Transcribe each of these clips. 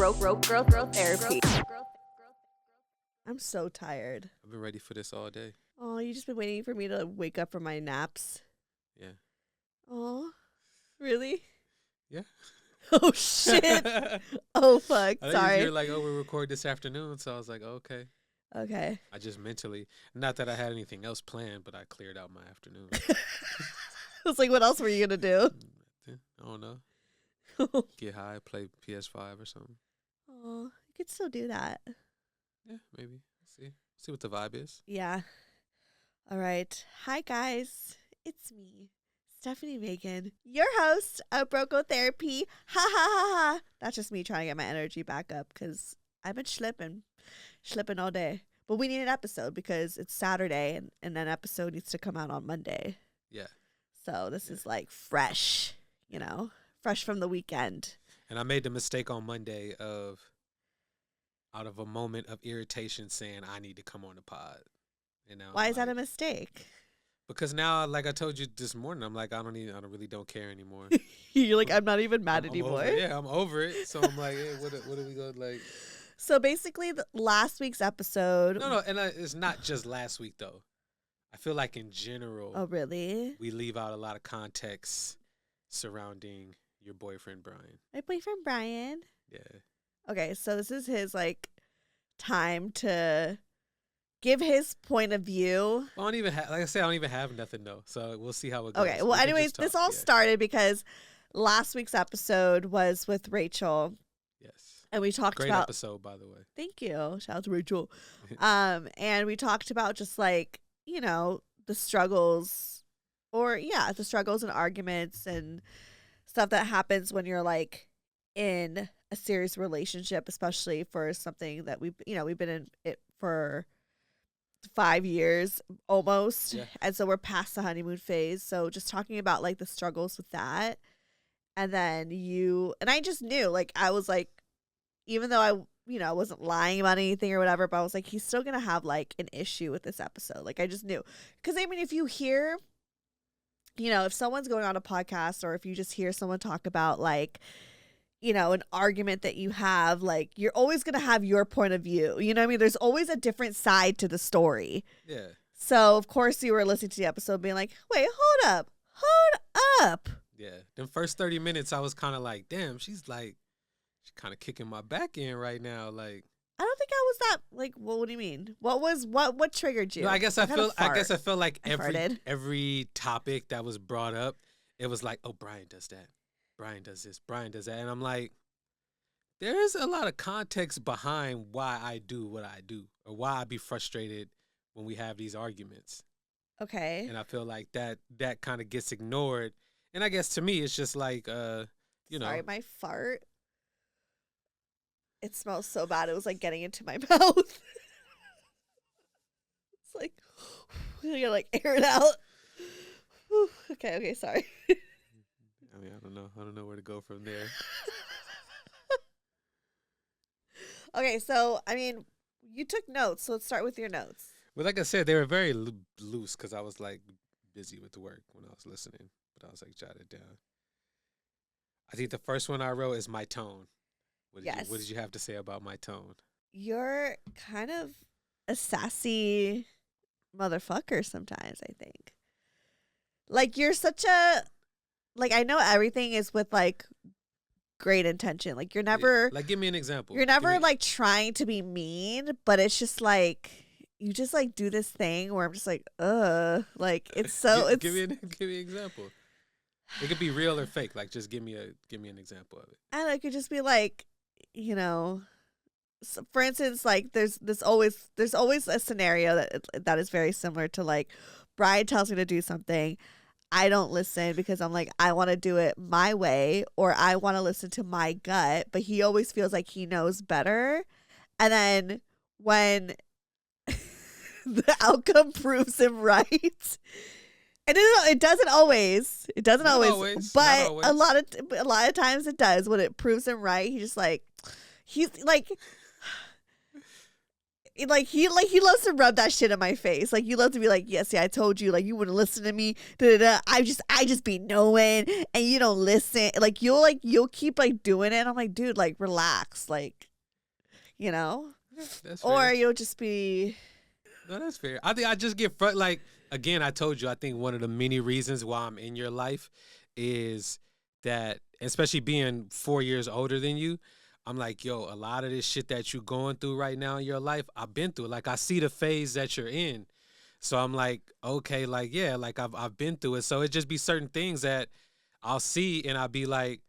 Girl therapy. I'm so tired. I've been ready for this all day. Oh, you just been waiting for me to wake up from my naps? Yeah. Oh, really? Yeah. Oh, shit. Oh, fuck. I know Sorry. you're like, oh, we record this afternoon. So I was like, oh, okay. Okay. I just mentally, not that I had anything else planned, but I cleared out my afternoon. I was like, what else were you going to I don't know. do? Get high, play PS5 or something. Oh, you could still do that. Yeah, maybe. See what the vibe is. Yeah. All right. Hi, guys. It's me, Stefanie Maegan, your host of Breakup Therapy. Ha ha ha ha. That's just me trying to get my energy back up because I've been slipping all day. But we need an episode because it's Saturday and an episode needs to come out on Monday. Yeah. So this is like fresh, fresh from the weekend. And I made the mistake on Monday out of a moment of irritation saying I need to come on the pod. Why is that a mistake? Because now, like I told you this morning, I'm like, I really don't care anymore. You're like, I'm not even mad I'm anymore. Yeah, I'm over it. So I'm like, hey, what are we going to like? So basically, last week's episode. No, and it's not just last week though. I feel like in general. Oh, really? We leave out a lot of context surrounding your boyfriend, Bryan. My boyfriend, Bryan. Yeah. Okay, so this is his time to give his point of view. I don't even like I said, I don't even have nothing though. So we'll see how it goes. Okay, well, anyways, this all started because last week's episode was with Rachel. Yes. And we talked about... Great episode, by the way. Thank you. Shout out to Rachel. And we talked about just the struggles the struggles and arguments and stuff that happens when you're in a serious relationship, especially for something that we've been in it for 5 years almost. Yeah. And so we're past the honeymoon phase. So just talking about the struggles with that. And then I just knew, I was even though I wasn't lying about anything or whatever, but I was like, he's still going to have an issue with this episode. I just knew. Because if you hear, if someone's going on a podcast or if you just hear someone talk about an argument that you have, you're always going to have your point of view. You know what I mean? There's always a different side to the story. Yeah. So, of course, you were listening to the episode being like, wait, hold up. Yeah. The first 30 minutes, I was kind of like, damn, she's kind of kicking my back in right now. I don't think I was that well, what do you mean? What triggered you? No, I guess I feel like farted. every topic that was brought up, it was like, oh, Bryan does that. Bryan does this, Bryan does that. And I'm like, there is a lot of context behind why I do what I do or why I be frustrated when we have these arguments. Okay. And I feel like that kind of gets ignored. And I guess to me, it's just like, Sorry, my fart. It smells so bad. It was getting into my mouth. It's I gotta air it out. Okay, sorry. I mean, I don't know where to go from there. Okay, so you took notes, so let's start with your notes. Well, like I said, they were very loose because I was busy with the work when I was listening, but I was jotted down. I think the first one I wrote is my tone. What did you have to say about my tone? You're kind of a sassy motherfucker sometimes, I think. You're such a... I know everything is with, great intention. You're never... Yeah. Give me an example. You're never, trying to be mean, but it's just, you just, do this thing where I'm just it's so... Give me an example. It could be real or fake. Just give me an example of it. And it could just be so for instance, there's always a scenario that is very similar to Bryan tells me to do something. I don't listen because I'm I want to do it my way or I want to listen to my gut, but he always feels like he knows better. And then when the outcome proves him right, and it doesn't always. It doesn't always. But a lot of times it does. When it proves him right, he's just he's he loves to rub that shit in my face. Like, you love to be like, yes, yeah, I told you, like, you wouldn't listen to me. Da, da, da. I just be knowing, and you don't listen. Like, you'll keep like doing it. And I'm like, dude, like, relax, like, you know. That's Or fair. you'll just be. No, that's fair. I think I just get like again. I told you. I think one of the many reasons why I'm in your life is that, especially being 4 years older than you, I'm like, yo, a lot of this shit that you're going through right now in your life, I've been through. Like, I see the phase that you're in. So I'm like, okay, like, yeah, like I've been through it. So it just be certain things that I'll see and I'll be like,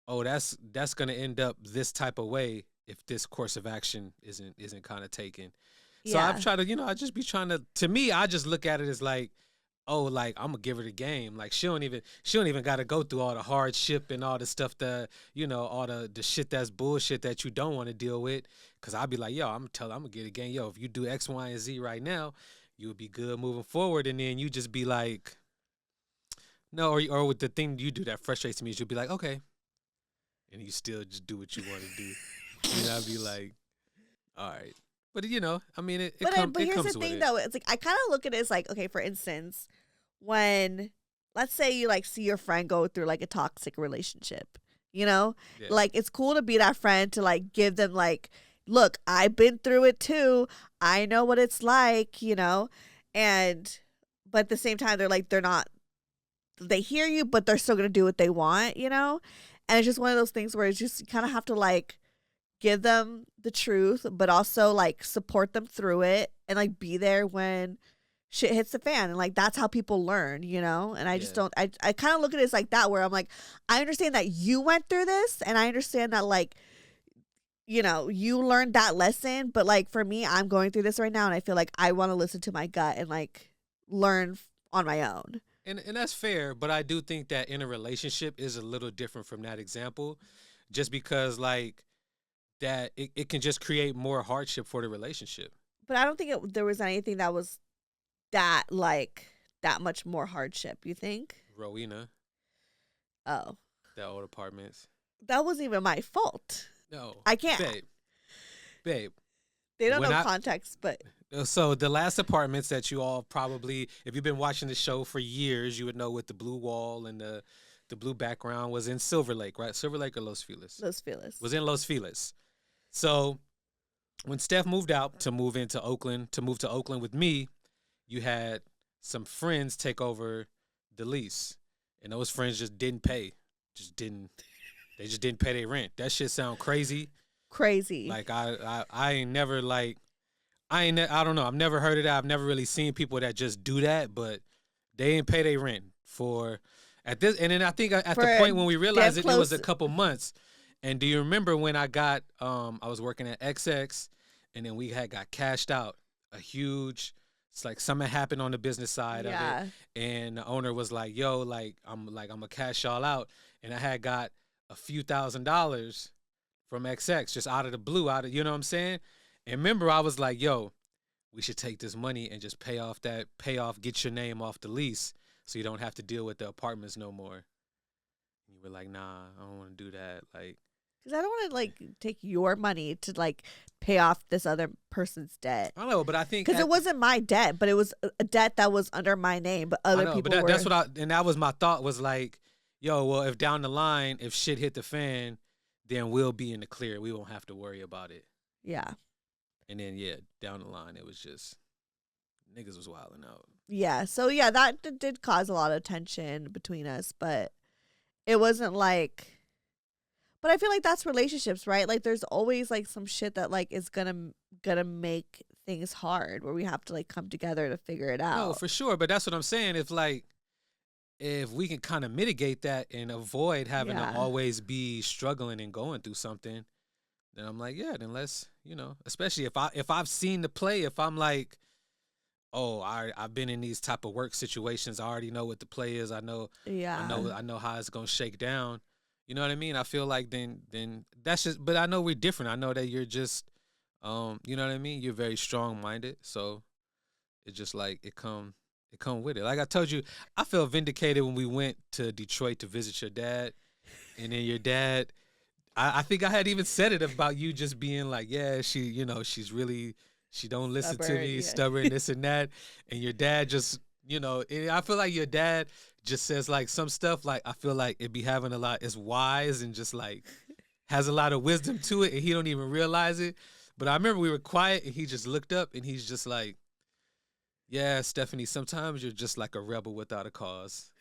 oh, that's gonna end up this type of way if this course of action isn't kind of taken. So I've Yeah. tried to, I just be trying to me, I just look at it as like, oh, like I'm gonna give her the game. Like she don't even got to go through all the hardship and all the stuff that all the shit that's bullshit that you don't want to deal with. Cause I'll be like, yo, I'm gonna get a game. Yo, if you do X, Y, and Z right now, you'll be good moving forward. And then you just be like, no, or with the thing you do that frustrates me is you'll be like, okay, and you still just do what you want to do. I'd be like, all right. But I mean, it But comes here's the with thing, it. though. It's like, I kind of look at it as like, okay, for instance, when, let's say you like see your friend go through like a toxic relationship, Yeah. like, it's cool to be that friend to like give them like, look, I've been through it too. I know what it's like, and but at the same time, they're not, they hear you, but they're still gonna do what they want, and it's just one of those things where it's just, you kind of have to like give them the truth, but also like support them through it and like be there when shit hits the fan. And like, that's how people learn, And I just Yeah. don't, I kind of look at it as like that, where I'm like, I understand that you went through this, and I understand that like, you learned that lesson, but like for me, I'm going through this right now, and I feel like I want to listen to my gut and like learn on my own. And that's fair, but I do think that in a relationship is a little different from that example, just because like that it can just create more hardship for the relationship. But I don't think there was anything that was that like that much more hardship. You think? Rowena, Oh, that old apartments. that wasn't even my fault. No, I can't. babe. They don't When know context, but So the last apartments that you all probably, if you've been watching the show for years, you would know with the blue wall and the blue background was in Silver Lake, right? Silver Lake or Los Feliz? Los Feliz. Was in Los Feliz. So when Steph moved out to move to Oakland with me, you had some friends take over the lease, and those friends just didn't pay, they just didn't pay their rent. That shit sound crazy. Crazy. Like I ain't never like I don't know. I've never heard of that. I've never really seen people that just do that, but they didn't pay their rent for at this. And then I think at For the point when we realized it was a close. couple months. And do you remember when I got I was working at XX, and then we got cashed out a huge. It's like something happened on the business side of it, and the owner was like, "Yo, I'm gonna cash y'all out," and I had got a few $1,000s from XX just out of the blue, you know what I'm saying? And remember, I was like, yo, we should take this money and just pay off, get your name off the lease so you don't have to deal with the apartments no more. And you were like, nah, I don't want to do that. Like, because I don't want to like take your money to like pay off this other person's debt. I don't know, but I think Because it wasn't my debt, but it was a debt that was under my name, but other people were. That's and that was my thought was like, yo, well, if down the line, if shit hit the fan, then we'll be in the clear. We won't have to worry about it. Yeah. And then, yeah, down the line, it was just niggas was wilding out. Yeah. So, yeah, that did cause a lot of tension between us, but it wasn't like. But I feel like that's relationships, right? Like, there's always like some shit that like is gonna make things hard, where we have to like come together to figure it out. No, for sure. But that's what I'm saying. If we can kind of mitigate that and avoid having to always be struggling and going through something, then I'm like, yeah, then let's, especially if I've seen the play, if I'm like, oh, I've been in these type of work situations, I already know what the play is. I know how it's gonna shake down. You know what I mean? I feel like then that's just. But I know we're different. I know that you're just, you know what I mean? You're very strong minded, so it's just like it come with it. Like I told you, I felt vindicated when we went to Detroit to visit your dad, and then your dad. I think I had even said it about you just being like, yeah, she's She don't listen to Stubborn, me, yeah. stubborn, this and that. And your dad just, and I feel like your dad just says like some stuff like I feel like it be having a lot, it's wise and just like has a lot of wisdom to it and he don't even realize it. But I remember we were quiet and he just looked up and he's just like, yeah, Stefanie, sometimes you're just like a rebel without a cause.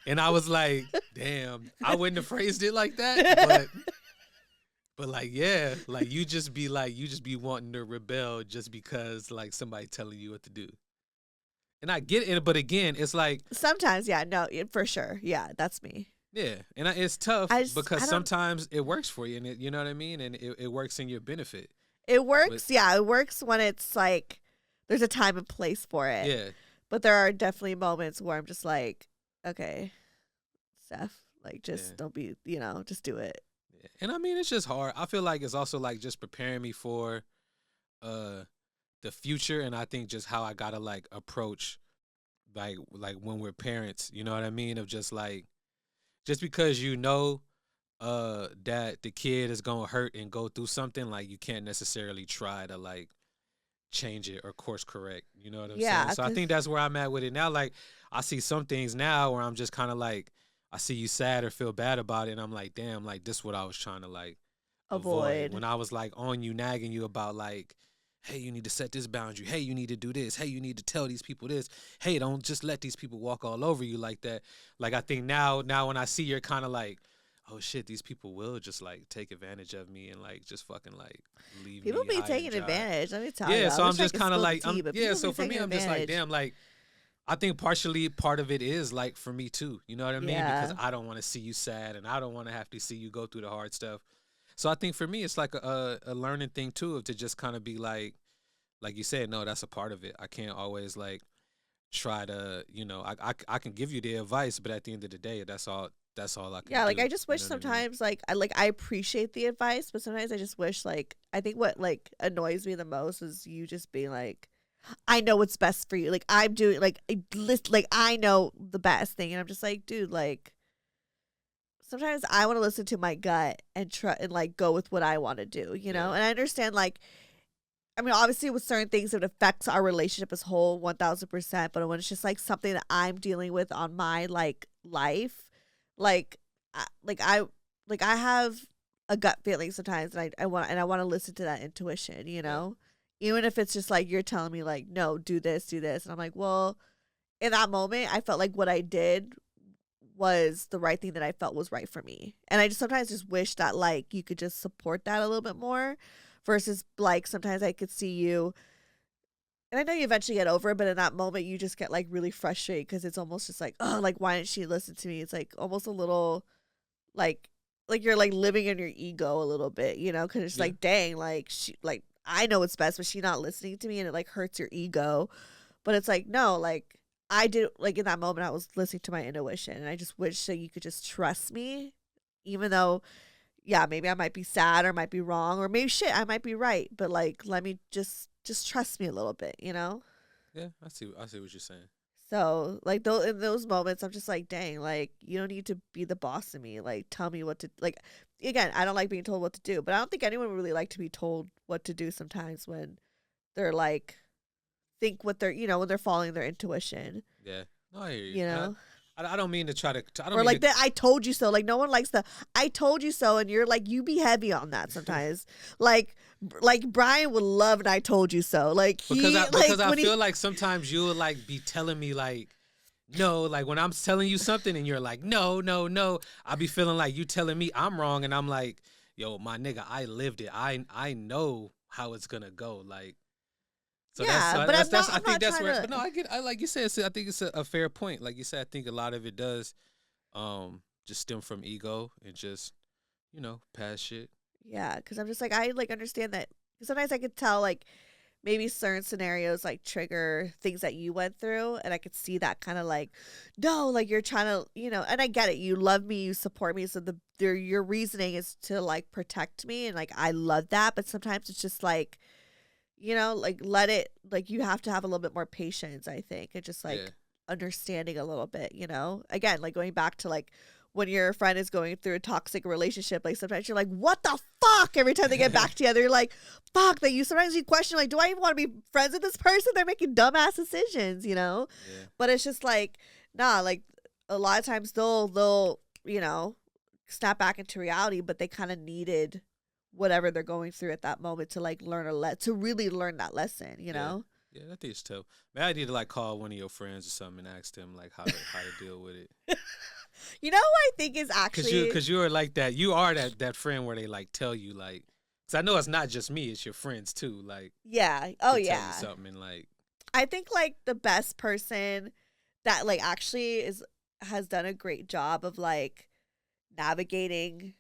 And I was like, damn, I wouldn't have phrased it like that, but like, yeah, like you just be wanting to rebel just because like somebody telling you what to do. And I get it, but again, it's like Sometimes, yeah, no, for sure. Yeah, that's me. yeah, and it's tough I because don't. sometimes it works for you, and you know what I mean, and it works in your benefit. It But works. Yeah, it works when it's like there's a time and place for it. yeah, But there are definitely moments where I'm just like, okay, Steph, like just don't be, just do it. yeah, and I mean it's just hard. I feel like it's also like just preparing me for uh the future, and I think just how I gotta like approach like when we're parents, you know what I mean, of just like just because that the kid is gonna hurt and go through something, like you can't necessarily try to like change it or course correct. You know what I'm saying? Yeah, So I think that's where I'm at with it now. Like I see some things now where I'm just kind of like I see you sad or feel bad about it, and I'm like, damn, like this is what I was trying to like avoid avoid. when I was like on you, nagging you about like, hey, you need to set this boundary. Hey, you need to do this. Hey, you need to tell these people this. Hey, don't just let these people walk all over you like that. Like I think now when I see you're kind of like, oh shit, these people will just like take advantage of me and like just fucking like leave People me be high and taking dry. advantage. Let me tell you. Yeah, so I I'm wish I just could kind of spill the like, tea, but people so be for me, taking I'm just like, advantage. damn, like I think partially part of it is like for me too. You know what I mean? Yeah. Because I don't want to see you sad and I don't want to have to see you go through the hard stuff. So I think for me, it's like a learning thing too, of to just kind of be like you said, no, that's a part of it. I can't always like try to, I can give you the advice, but at the end of the day, that's all I can Yeah, like do. I just You wish know what I mean? sometimes I appreciate the advice, but sometimes I just wish like I think what like annoys me the most is you just being like, I know what's best for you. Like I'm doing like like I know the best thing, and I'm just like, dude, like sometimes I want to listen to my gut and try and like go with what I want to do, Yeah. And I understand like I mean, obviously, with certain things, it affects our relationship as whole, 1000%. But when it's just like something that I'm dealing with on my like life, like, like I have a gut feeling sometimes, and I want to listen to that intuition, Yeah. even if it's just like you're telling me like, no, do this, and I'm like, well, in that moment, I felt like what I did was the right thing that I felt was right for me, and I just sometimes just wish that like you could just support that a little bit more versus like sometimes I could see you and I know you eventually get over it, but in that moment you just get like really frustrated because it's almost just like, oh, like why didn't she listen to me? It's like almost a little like you're like living in your ego a little bit, because it's Yeah. like, dang, like she like I know what's best, but she's not listening to me and it like hurts your ego. But it's like, no, like I did like in that moment I was listening to my intuition and I just wish that you could just trust me, even though yeah, maybe I might be sad or might be wrong or maybe shit, I might be right, but like let me just trust me a little bit. Yeah. I see what you're saying. So like in those moments, I'm just like, dang, like you don't need to be the boss of me. Like tell me what to like. Again, I don't like being told what to do, but I don't think anyone would really like to be told what to do sometimes when they're like think what they're when they're following their intuition. Yeah. No, I hear you. You And know. I don't mean to try to. I don't Or mean like that I told you so. Like no one likes the I told you so and you're like you be heavy on that to. sometimes. like Bryan would love and I told you so. Like he Because I when he feel like sometimes you'll like be telling me like no, like when I'm telling you something and you're like no, no, no, I be feeling like you telling me I'm wrong and I'm like, yo, my nigga, I lived it. I know how it's gonna go. Like so yeah, but I'm not I I'm think not that's trying where. to But no, I like you said. I think it's a fair point. Like you said, I think a lot of it does just stem from ego and just past shit. yeah, because I'm just like I like understand that 'cause sometimes I could tell like maybe certain scenarios like trigger things that you went through and I could see that kind of like no like you're trying to and I get it, you love me, you support me, so your reasoning is to like protect me and like I love that, but sometimes it's just like like let it like you have to have a little bit more patience, I think, and just Yeah, like understanding a little bit, again, like going back to like when your friend is going through a toxic relationship, like sometimes you're like, what the fuck? Every time they get back together, you're like, fuck, that sometimes you question, like, do I even want to be friends with this person? They're making dumbass decisions, Yeah. But it's just like, nah, like a lot of times they'll, snap back into reality, but they kind of needed whatever they're going through at that moment to like to really learn that lesson, Yeah, I think it's tough. Man, I need to like call one of your friends or something and ask them like how to deal with it. You know what I think is actually because you are like that. You are that friend where they like tell you like, because I know it's not just me, it's your friends too. Like yeah, tell you something and like I think like the best person that like actually has done a great job of like navigating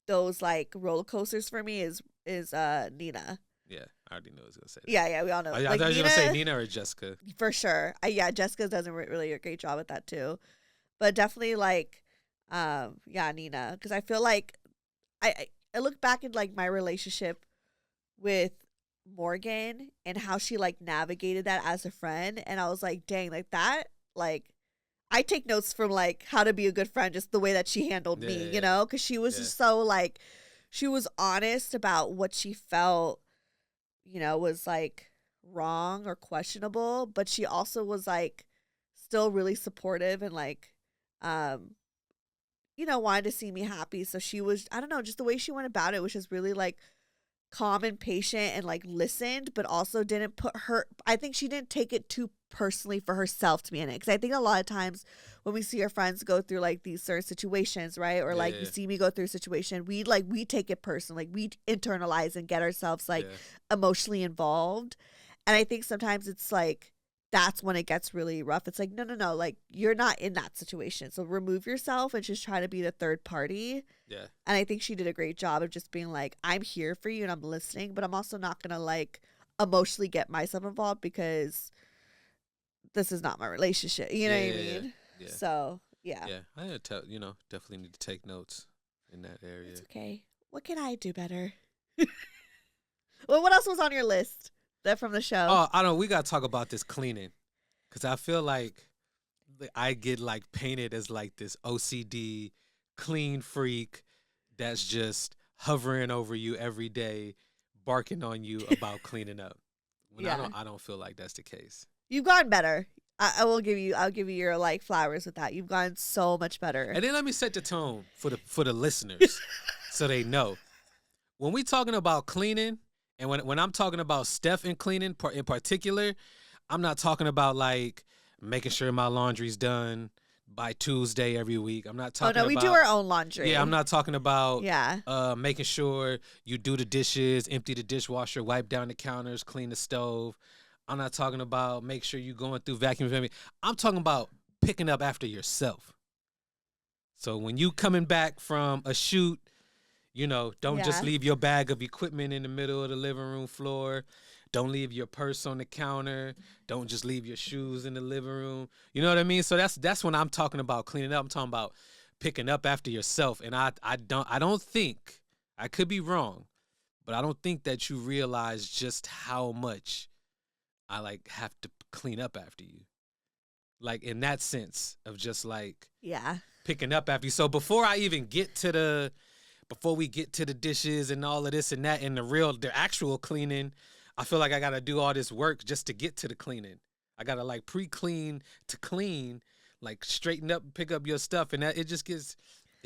those like roller coasters for me is Nina. Yeah, I already know I was gonna say that. Yeah, we all know. I thought you were gonna say Nina or Jessica. For sure. Jessica does really a great job at that too. But definitely like Nina, because I feel like I look back at like my relationship with Morgan and how she like navigated that as a friend, and I was like, dang, like that, like I take notes from like how to be a good friend, just the way that she handled me, because she was just so like, she was honest about what she felt, was like wrong or questionable, but she also was like still really supportive and like, wanted to see me happy. So she was, I don't know, just the way she went about it was just really like calm and patient and like listened, but also didn't I think she didn't take it too personally for herself to be in it. Because I think a lot of times when we see our friends go through like these certain situations, right? Or like you see me go through a situation, we take it personally, like we internalize and get ourselves like emotionally involved. And I think sometimes it's like, that's when it gets really rough. It's like, no, like you're not in that situation. So remove yourself and just try to be the third party. Yeah. And I think she did a great job of just being like, I'm here for you and I'm listening, but I'm also not going to like emotionally get myself involved because this is not my relationship. You know what I mean? Yeah. So, yeah. Yeah. I definitely need to take notes in that area. It's okay. What can I do better? Well, what else was on your list? That from the show? Oh, I don't. We gotta talk about this cleaning, because I feel like I get like painted as like this OCD clean freak that's just hovering over you every day, barking on you about cleaning up. When I don't feel like that's the case. You've gotten better. I'll give you your like flowers with that. You've gotten so much better. And then let me set the tone for the listeners so they know. When we talking about cleaning, and when I'm talking about Steph and cleaning in particular, I'm not talking about like making sure my laundry's done by Tuesday every week. I'm not talking about... we do our own laundry. Yeah, I'm not talking about Yeah. Making sure you do the dishes, empty the dishwasher, wipe down the counters, clean the stove. I'm not talking about make sure you're going through vacuum. I'm talking about picking up after yourself. So when you coming back from a shoot, don't just leave your bag of equipment in the middle of the living room floor. Don't leave your purse on the counter. Don't just leave your shoes in the living room. You know what I mean? So that's when I'm talking about cleaning up. I'm talking about picking up after yourself. And I don't think, I could be wrong, but I don't think that you realize just how much I like have to clean up after you. Like in that sense of just like picking up after you. So before we get to the dishes and all of this and that and the actual cleaning, I feel like I got to do all this work just to get to the cleaning. I got to like pre-clean to clean, like straighten up, pick up your stuff. And that it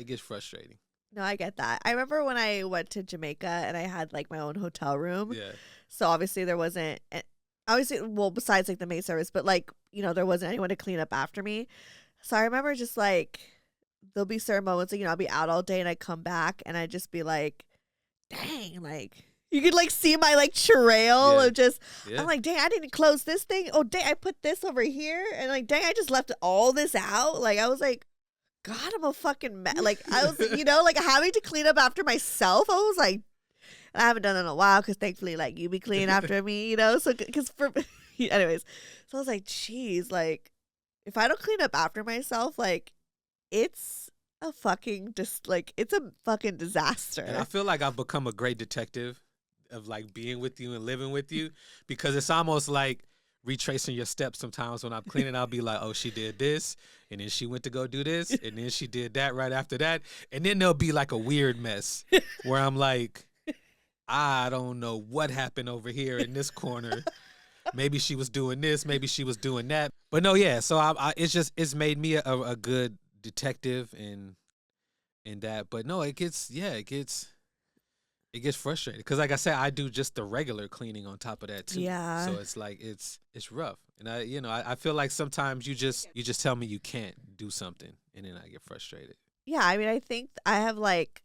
gets frustrating. No, I get that. I remember when I went to Jamaica and I had like my own hotel room. Yeah. So obviously there wasn't, besides like the maid service, but like, there wasn't anyone to clean up after me. So I remember just like, there'll be certain moments, like, I'll be out all day and I come back and I just be like, dang, like, you could like see my like trail of just, I'm like, dang, I didn't close this thing. Oh, dang, I put this over here. And like, dang, I just left all this out. Like, I was like, God, I'm a fucking like, I was, like having to clean up after myself. I was like, I haven't done it in a while because thankfully, like, you be cleaning after me, so because anyways, so I was like, geez, like, if I don't clean up after myself, like, it's a fucking it's a fucking disaster. And I feel like I've become a great detective of like being with you and living with you, because it's almost like retracing your steps sometimes when I'm cleaning. I'll be like, oh, she did this, and then she went to go do this, and then she did that right after that. And then there'll be like a weird mess where I'm like, I don't know what happened over here in this corner. Maybe she was doing this, maybe she was doing that. But no, yeah. So it's made me a good detective in that. But no, it gets frustrating because, like I said, I do just the regular cleaning on top of that too. Yeah. So it's like it's rough, and I feel like sometimes you just tell me you can't do something, and then I get frustrated. Yeah, I mean, I think I have like,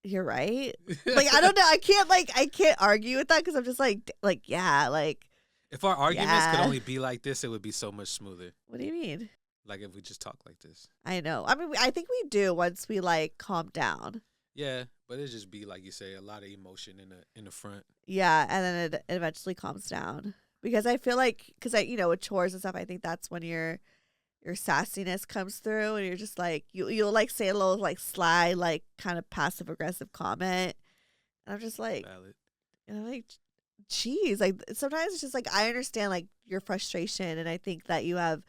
you're right. Like, I don't know. I can't argue with that because I'm just like, yeah, like. If our arguments could only be like this, it would be so much smoother. What do you mean? Like if we just talk like this. I know. I mean, I think we do once we like calm down. Yeah, but it just be like you say, a lot of emotion in the front. Yeah, and then it eventually calms down because I feel like with chores and stuff, I think that's when your sassiness comes through, and you're just like you'll like say a little like sly like kind of passive aggressive comment, and I'm just like, valid. And I'm like, geez, like sometimes it's just like I understand like your frustration, and I think that you have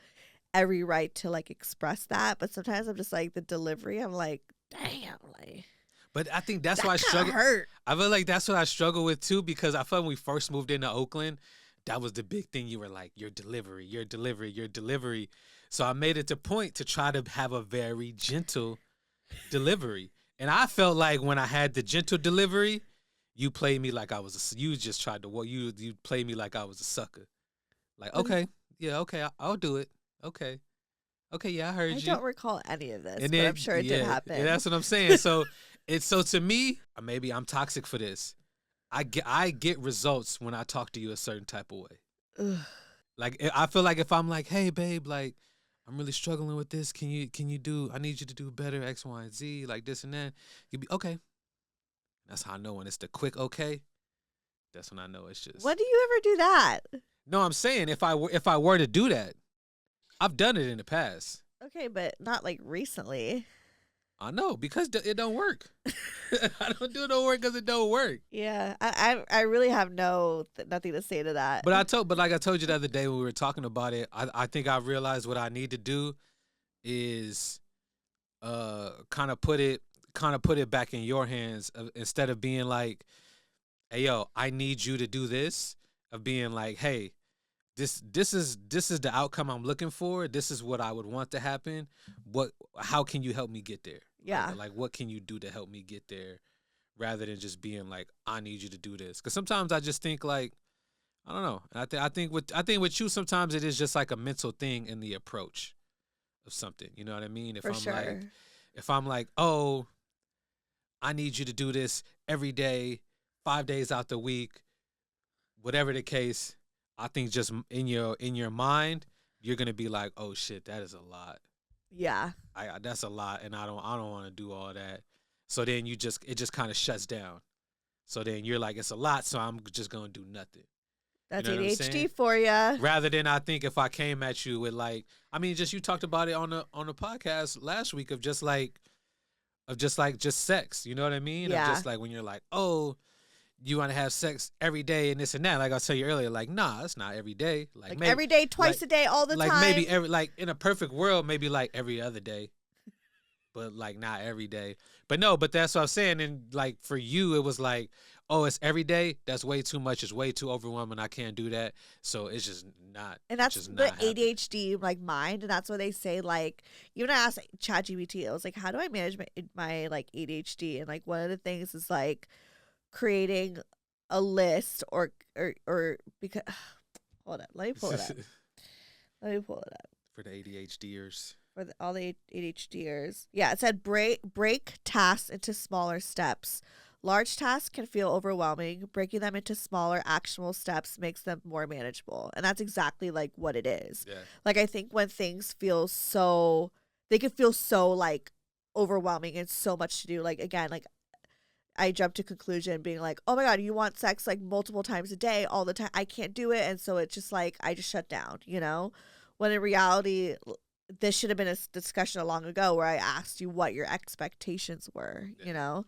every right to like express that, but sometimes I'm just like the delivery, I'm like, damn, like. But I think that's why I struggle. Hurt. I feel like that's what I struggle with too, because I felt when we first moved into Oakland, that was the big thing. You were like, your delivery, your delivery, your delivery. So I made it a point to try to have a very gentle delivery. And I felt like when I had the gentle delivery, you played me like I was you just tried to you played me like I was a sucker. Like, okay, yeah, okay, I'll do it. Okay, yeah, I heard you. I don't recall any of this, but I'm sure it did happen. And that's what I'm saying. So so to me, maybe I'm toxic for this. I get results when I talk to you a certain type of way. Ugh. Like I feel like if I'm like, hey babe, like I'm really struggling with this. Can you I need you to do better X, Y, and Z, like this and that. You'd be okay. That's how I know when it's the quick okay. That's when I know it's just. When do you ever do that? No, I'm saying if I were to do that, I've done it in the past. Okay, but not like recently. I know, because it don't work. I don't do no work because it don't work. Yeah, I really have nothing to say to that. But like I told you the other day when we were talking about it, I think I realized what I need to do is kind of put it back in your hands instead of being like, hey yo, I need you to do this, of being like, hey, this is the outcome I'm looking for. This is what I would want to happen. How can you help me get there? Yeah. Like what can you do to help me get there, rather than just being like, I need you to do this. Because sometimes I just think like, I don't know. And I think with you, sometimes it is just like a mental thing in the approach of something. You know what I mean? If I'm like, oh, I need you to do this every day, 5 days out the week, whatever the case, I think just in your mind, you're gonna be like, oh shit, that is a lot. Yeah. That's a lot, and I don't want to do all that. So then it just kind of shuts down. So then you're like, it's a lot, so I'm just gonna do nothing. That's you know ADHD for you. Rather than I think if I came at you with like, I mean, just you talked about it on the podcast last week of just sex. You know what I mean? Yeah. Of just like when you're like, oh, you want to have sex every day and this and that. Like I was telling you earlier, like, nah, it's not every day. Like maybe, every day, twice a day, all the time. Like maybe in a perfect world, maybe like every other day. But like not every day. But no, but that's what I'm saying. And like for you, it was like, oh, it's every day. That's way too much. It's way too overwhelming. I can't do that. So it's just not. And that's just the not ADHD like mind, and that's what they say. Like even I asked ChatGPT, I was like, how do I manage my like ADHD? And like one of the things is like creating a list or because hold on, let me pull it up. For the ADHDers. For all the ADHDers. Yeah, it said break tasks into smaller steps. Large tasks can feel overwhelming. Breaking them into smaller, actionable steps makes them more manageable. And that's exactly like what it is. Yeah. Like I think when things feel they could feel so like overwhelming and so much to do. Like again, like I jumped to conclusion being like, oh my God, you want sex like multiple times a day all the time. I can't do it. And so it's just like, I just shut down, you know? When in reality, this should have been a discussion long ago where I asked you what your expectations were, you know?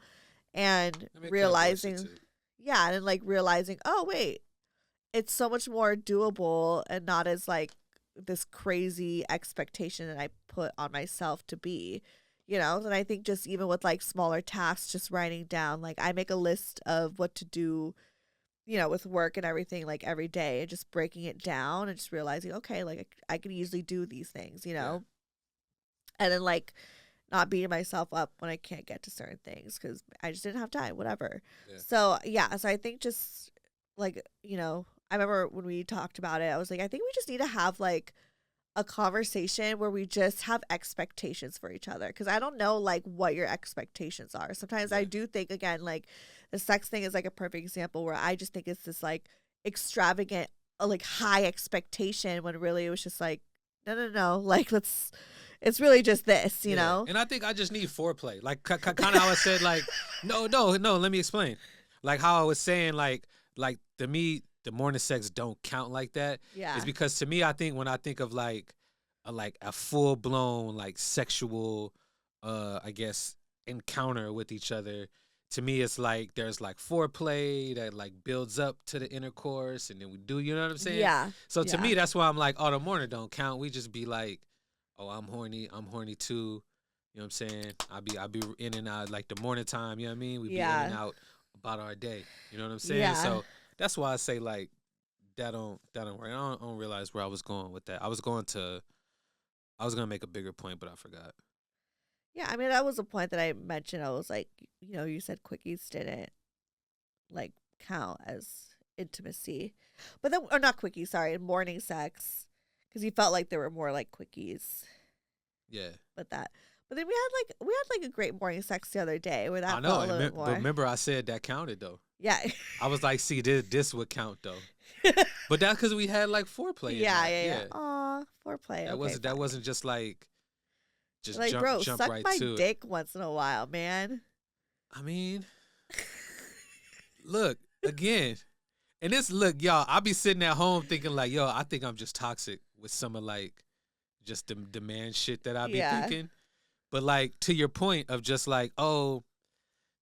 And realizing, and then like realizing, oh wait, it's so much more doable and not as like this crazy expectation that I put on myself to be, and I think just even with like smaller tasks, just writing down, like I make a list of what to do, with work and everything, like every day, and just breaking it down and just realizing, okay, like I can easily do these things, Yeah. and then like not beating myself up when I can't get to certain things because I just didn't have time, whatever. Yeah. So yeah, so I think just like, I remember when we talked about it, I was like, I think we just need to have like a conversation where we just have expectations for each other. Cause I don't know like what your expectations are. Sometimes I Yeah. do think, again, like the sex thing is like a perfect example where I just think it's this like extravagant, like high expectation when really it was just like, no, like it's really just this, you Yeah. know? And I think I just need foreplay. Like kind of how I said, like, no, let me explain. Like how I was saying, like to me, the morning sex don't count like that. Yeah. Is because to me, I think when I think of like a full blown like sexual, I guess encounter with each other. To me, it's like there's like foreplay that like builds up to the intercourse, and then we do. You know what I'm saying? Yeah. So to Yeah. me, that's why I'm like, oh, the morning don't count. We just be like, oh, I'm horny too. You know what I'm saying? I be in and out like the morning time, you know what I mean? We be in and Yeah. out about our day. You know what I'm saying? Yeah. So that's why I say like that don't work. I don't realize where I was going with that. I was gonna make a bigger point, but I forgot. Yeah, I mean that was a point that I mentioned. I was like, you said quickies didn't like count as intimacy, but then, or not quickies, sorry, morning sex, because you felt like there were more like quickies. Yeah. But then we had like a great morning sex the other day where I that know, felt a little bit but more. remember I said that counted though. Yeah. I was like, see, this would count though. But that's because we had like foreplay. Yeah. Aw, foreplay. That wasn't just like just Like, bro, jump suck right my to it. dick once in a while, man. I mean, look again, and y'all. I be sitting at home thinking like, yo, I think I'm just toxic with some of like just the man shit that I be Yeah. thinking. But like to your point of just like, oh,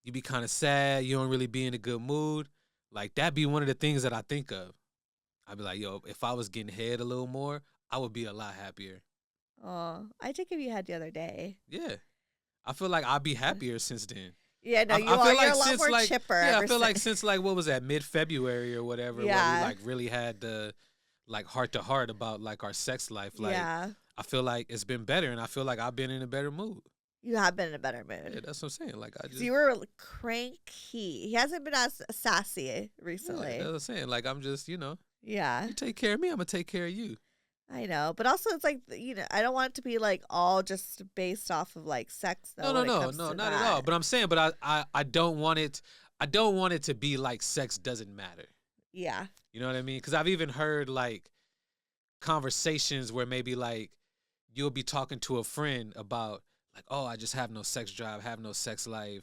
you be kind of sad, you don't really be in a good mood. Like that be one of the things that I think of. I'd be like, yo, if I was getting head a little more, I would be a lot happier. Oh, I took if you had the other day. Yeah, I feel like I'd be happier since then. Yeah, no, you I are. feel You're like a lot since more like chipper. yeah, I ever feel like since. since like what was that mid-February or whatever, where we Yeah. like really had the like heart to heart about like our sex life. Like Yeah. I feel like it's been better, and I feel like I've been in a better mood. You have been in a better Yeah, mood. that's what I'm saying. Like I 'Cause just you were cranky. He hasn't been as sassy yeah, recently. that's what I'm saying. Like I'm just Yeah, you take care of me, I'm gonna take care of you. I know. But also, it's like, I don't want it to be like all just based off of like sex, though. when it comes No, to not at all. that. But I'm saying, but I don't want it. I don't want it to be like sex doesn't matter. Yeah. You know what I mean? Because I've even heard like conversations where maybe like you'll be talking to a friend about like, oh, I just have no sex drive, have no sex life.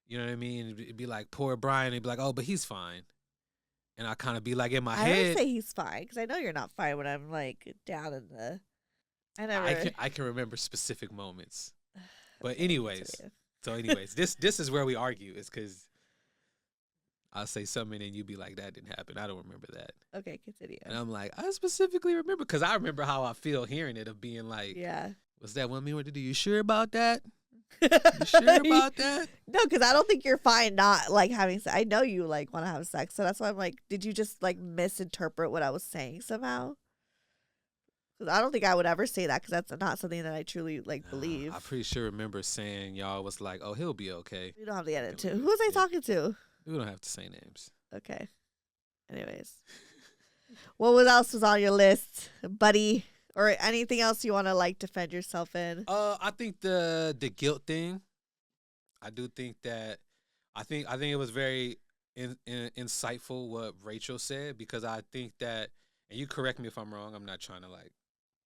You know what I mean? It'd be like poor Brian. He'd be like, oh, but he's fine. And I kind of be like in my I always head, say he's fine because I know you're not fine when I'm like down in the. I never. I can remember specific moments. But Okay, anyways, continue. this is where we argue. Is because I'll say something and you be like, that didn't happen. I don't remember that. Okay, continue. And I'm like, I specifically remember because I remember how I feel hearing it of being like, Yeah. was that one me or did you sure about that? You sure about that? No, because I don't think you're fine not like having sex. I know you like want to have sex, so that's why I'm like, did you just like misinterpret what I was saying somehow? Because I don't think I would ever say that because that's not something that I truly like believe. I pretty sure remember saying y'all was like, oh, he'll be okay. We don't have to get into who was I talking to? We don't have to say names. Okay. Anyways, what else was on your list, buddy? Or anything else you want to like defend yourself in? I think the guilt thing. I do think that I think it was very insightful what Rachel said because I think that, and you correct me if I'm wrong. I'm not trying to like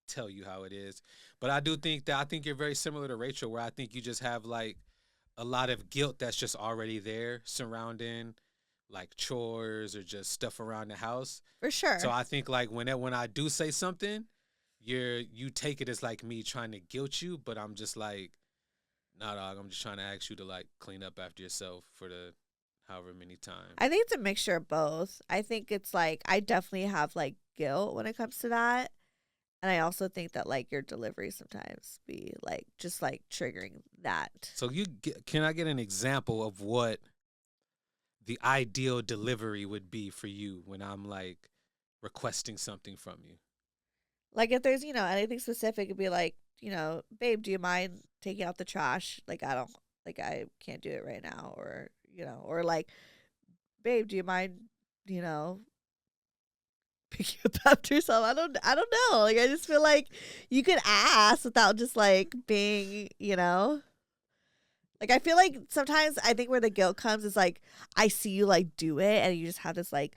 tell you how it is, but I do think that I think you're very similar to Rachel, where I think you just have like a lot of guilt that's just already there surrounding like chores or just stuff around the house. For sure. So I think like when I do say something, you take it as like me trying to guilt you, but I'm just like, nah, dog, I'm just trying to ask you to like clean up after yourself for the however many times. I think it's a mixture of both. I think it's like I definitely have like guilt when it comes to that. And I also think that like your delivery sometimes be like just like triggering that. So can I get an example of what the ideal delivery would be for you when I'm like requesting something from you? Like if there's, anything specific, it'd be like, babe, do you mind taking out the trash? Like I can't do it right now, or like, babe, do you mind, you know, picking up after yourself? I don't know. Like I just feel like you could ask without just like being, like I feel like sometimes I think where the guilt comes is like I see you like do it and you just have this like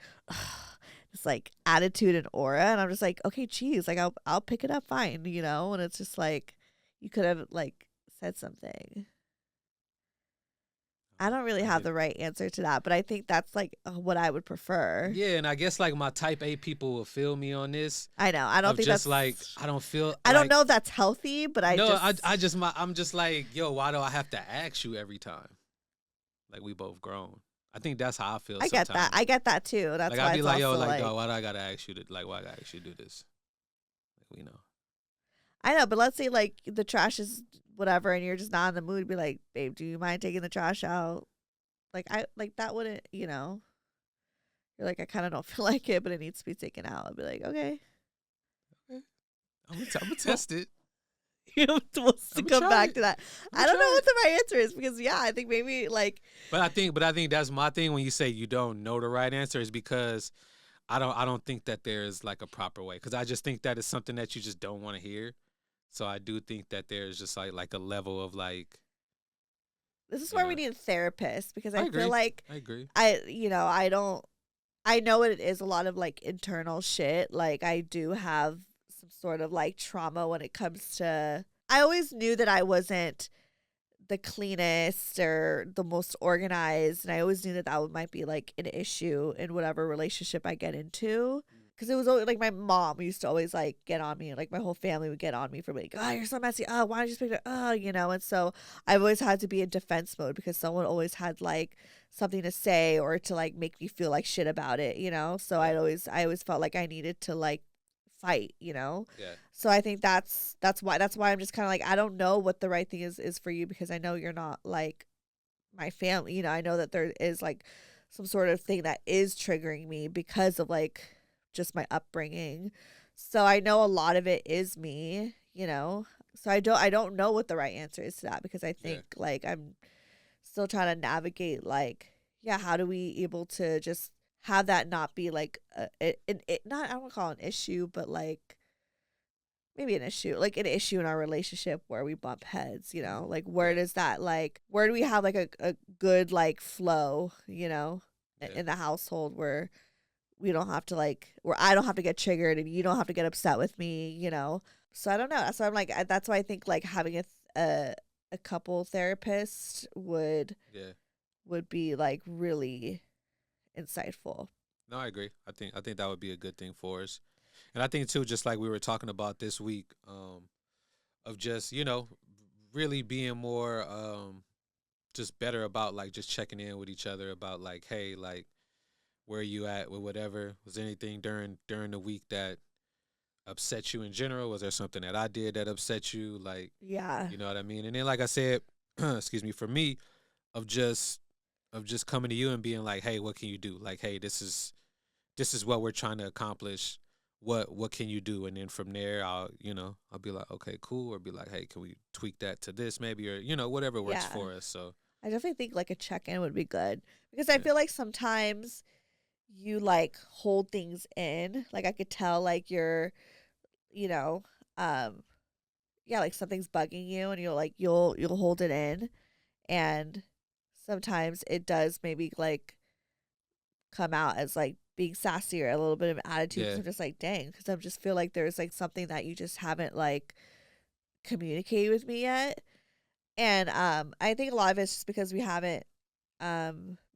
this like attitude and aura, and I'm just like, okay, geez, like I'll pick it up fine, and it's just like you could have like said something. I don't really I have get the right answer to that, but I think that's like what I would prefer. Yeah, and I guess like my type A people will feel me on this. I know. I don't Of think just that's like I don't feel I don't like know if that's healthy, but no, I'm just like, yo, why do I have to ask you every time? Like we both grown. I think that's how I feel I get that. sometimes. I get that too. That's Like why I'd be it's like, yo, also like, like dog, why do I gotta ask you to like why I gotta ask you to do this? Like we know. I know, but let's say like the trash is whatever and you're just not in the mood, be like, babe, do you mind taking the trash out? Like I like that wouldn't, you're like, I kinda don't feel like it, but it needs to be taken out. I'd be like, okay. Okay. I'm gonna test it. We'll to I'm gonna come try back it. to that. I'm I gonna don't know try what it. the right answer is because I think maybe like But I think that's my thing when you say you don't know the right answer is because I don't think that there's like a proper way because I just think that it's something that you just don't want to hear. So I do think that there's just like a level of like this is you where we know need a therapist because I I feel agree like I agree I don't I know it is a lot of like internal shit. Like I do have some sort of like trauma when it comes to I always knew that I wasn't the cleanest or the most organized, and I always knew that might be like an issue in whatever relationship I get into. Because it was always like my mom used to always like get on me, and like my whole family would get on me for like, oh, you're so messy. Oh, why don't you just pick it? Oh, and so I've always had to be in defense mode because someone always had like something to say or to like make me feel like shit about it. So Yeah. I always felt like I needed to like fight. yeah So I think that's why I'm just kind of like I don't know what the right thing is for you because I know you're not like my family. I know that there is like some sort of thing that is triggering me because of like just my upbringing. So I know a lot of it is me. So I don't know what the right answer is to that because I think like I'm still trying to navigate like how do we able to just have that not be like not I don't want to call it an issue but like maybe like an issue in our relationship where we bump heads. Like where does that like where do we have like a good like flow in the household where we don't have to like where I don't have to get triggered and you don't have to get upset with me. So I don't know, so I'm like that's why I think like having a couple therapist would be like really insightful. no I agree I think that would be a good thing for us. And I think too, just like we were talking about this week, of just really being more just better about like just checking in with each other about like, hey, like where you at with whatever. Was there anything during the week that upset you in general? Was there something that I did that upset you? Like, Yeah. you know what I mean? And then like I said, excuse me, for me, of just coming to you and being like, hey, what can you do? Like, hey, this is what we're trying to accomplish. What can you do? And then from there I'll be like, okay, cool, or be like, hey, can we tweak that to this maybe, or whatever works for us. So I definitely think like a check-in would be good because I feel like sometimes you like hold things in. Like I could tell like you're, you know, um like something's bugging you and you'll hold it in, and sometimes it does maybe like come out as like being sassy or a little bit of attitude because I'm just like, dang, because I just feel like there's like something that you just haven't like communicated with me yet. And I think a lot of it's just because we haven't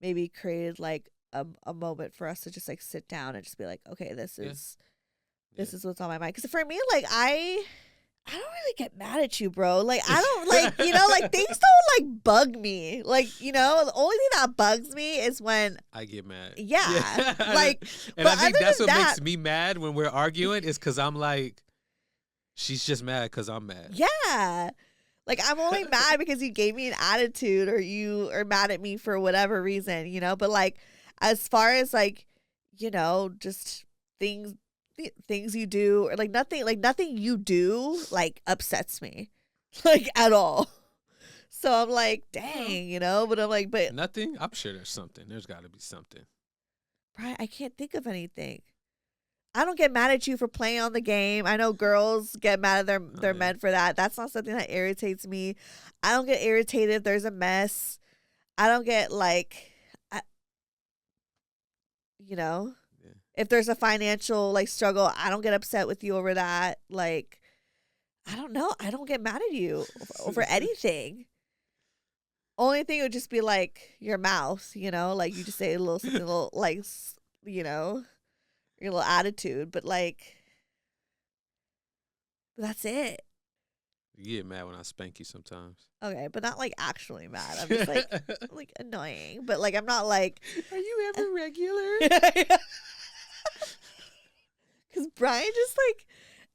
maybe created like a moment for us to just like sit down and just be like, okay, this is what's on my mind. Because for me, like I don't really get mad at you, bro. Like, I don't like, like things don't like bug me. Like, the only thing that bugs me is when I get mad. yeah. Like, and but I think other that's than what that, makes me mad when we're arguing is because I'm like, she's just mad because I'm mad. yeah. Like, I'm only mad because you gave me an attitude or you are mad at me for whatever reason, But like, as far as like, just things you do or like nothing you do like upsets me like at all. So I'm like, dang, but I'm like, but Nothing? I'm sure there's something. There's got to be something. Brian, I can't think of anything. I don't get mad at you for playing on the game. I know girls get mad at their men for that. That's not something that irritates me. I don't get irritated if there's a mess. I don't get like, Yeah. if there's a financial like struggle, I don't get upset with you over that. Like, I don't know. I don't get mad at you over anything. Only thing would just be like your mouth, like you just say a little something, a little like, your little attitude, but like, that's it. You get mad when I spank you sometimes. Okay, but not like actually mad. I'm just like annoying, but like I'm not like. Are you ever regular? Because Brian just like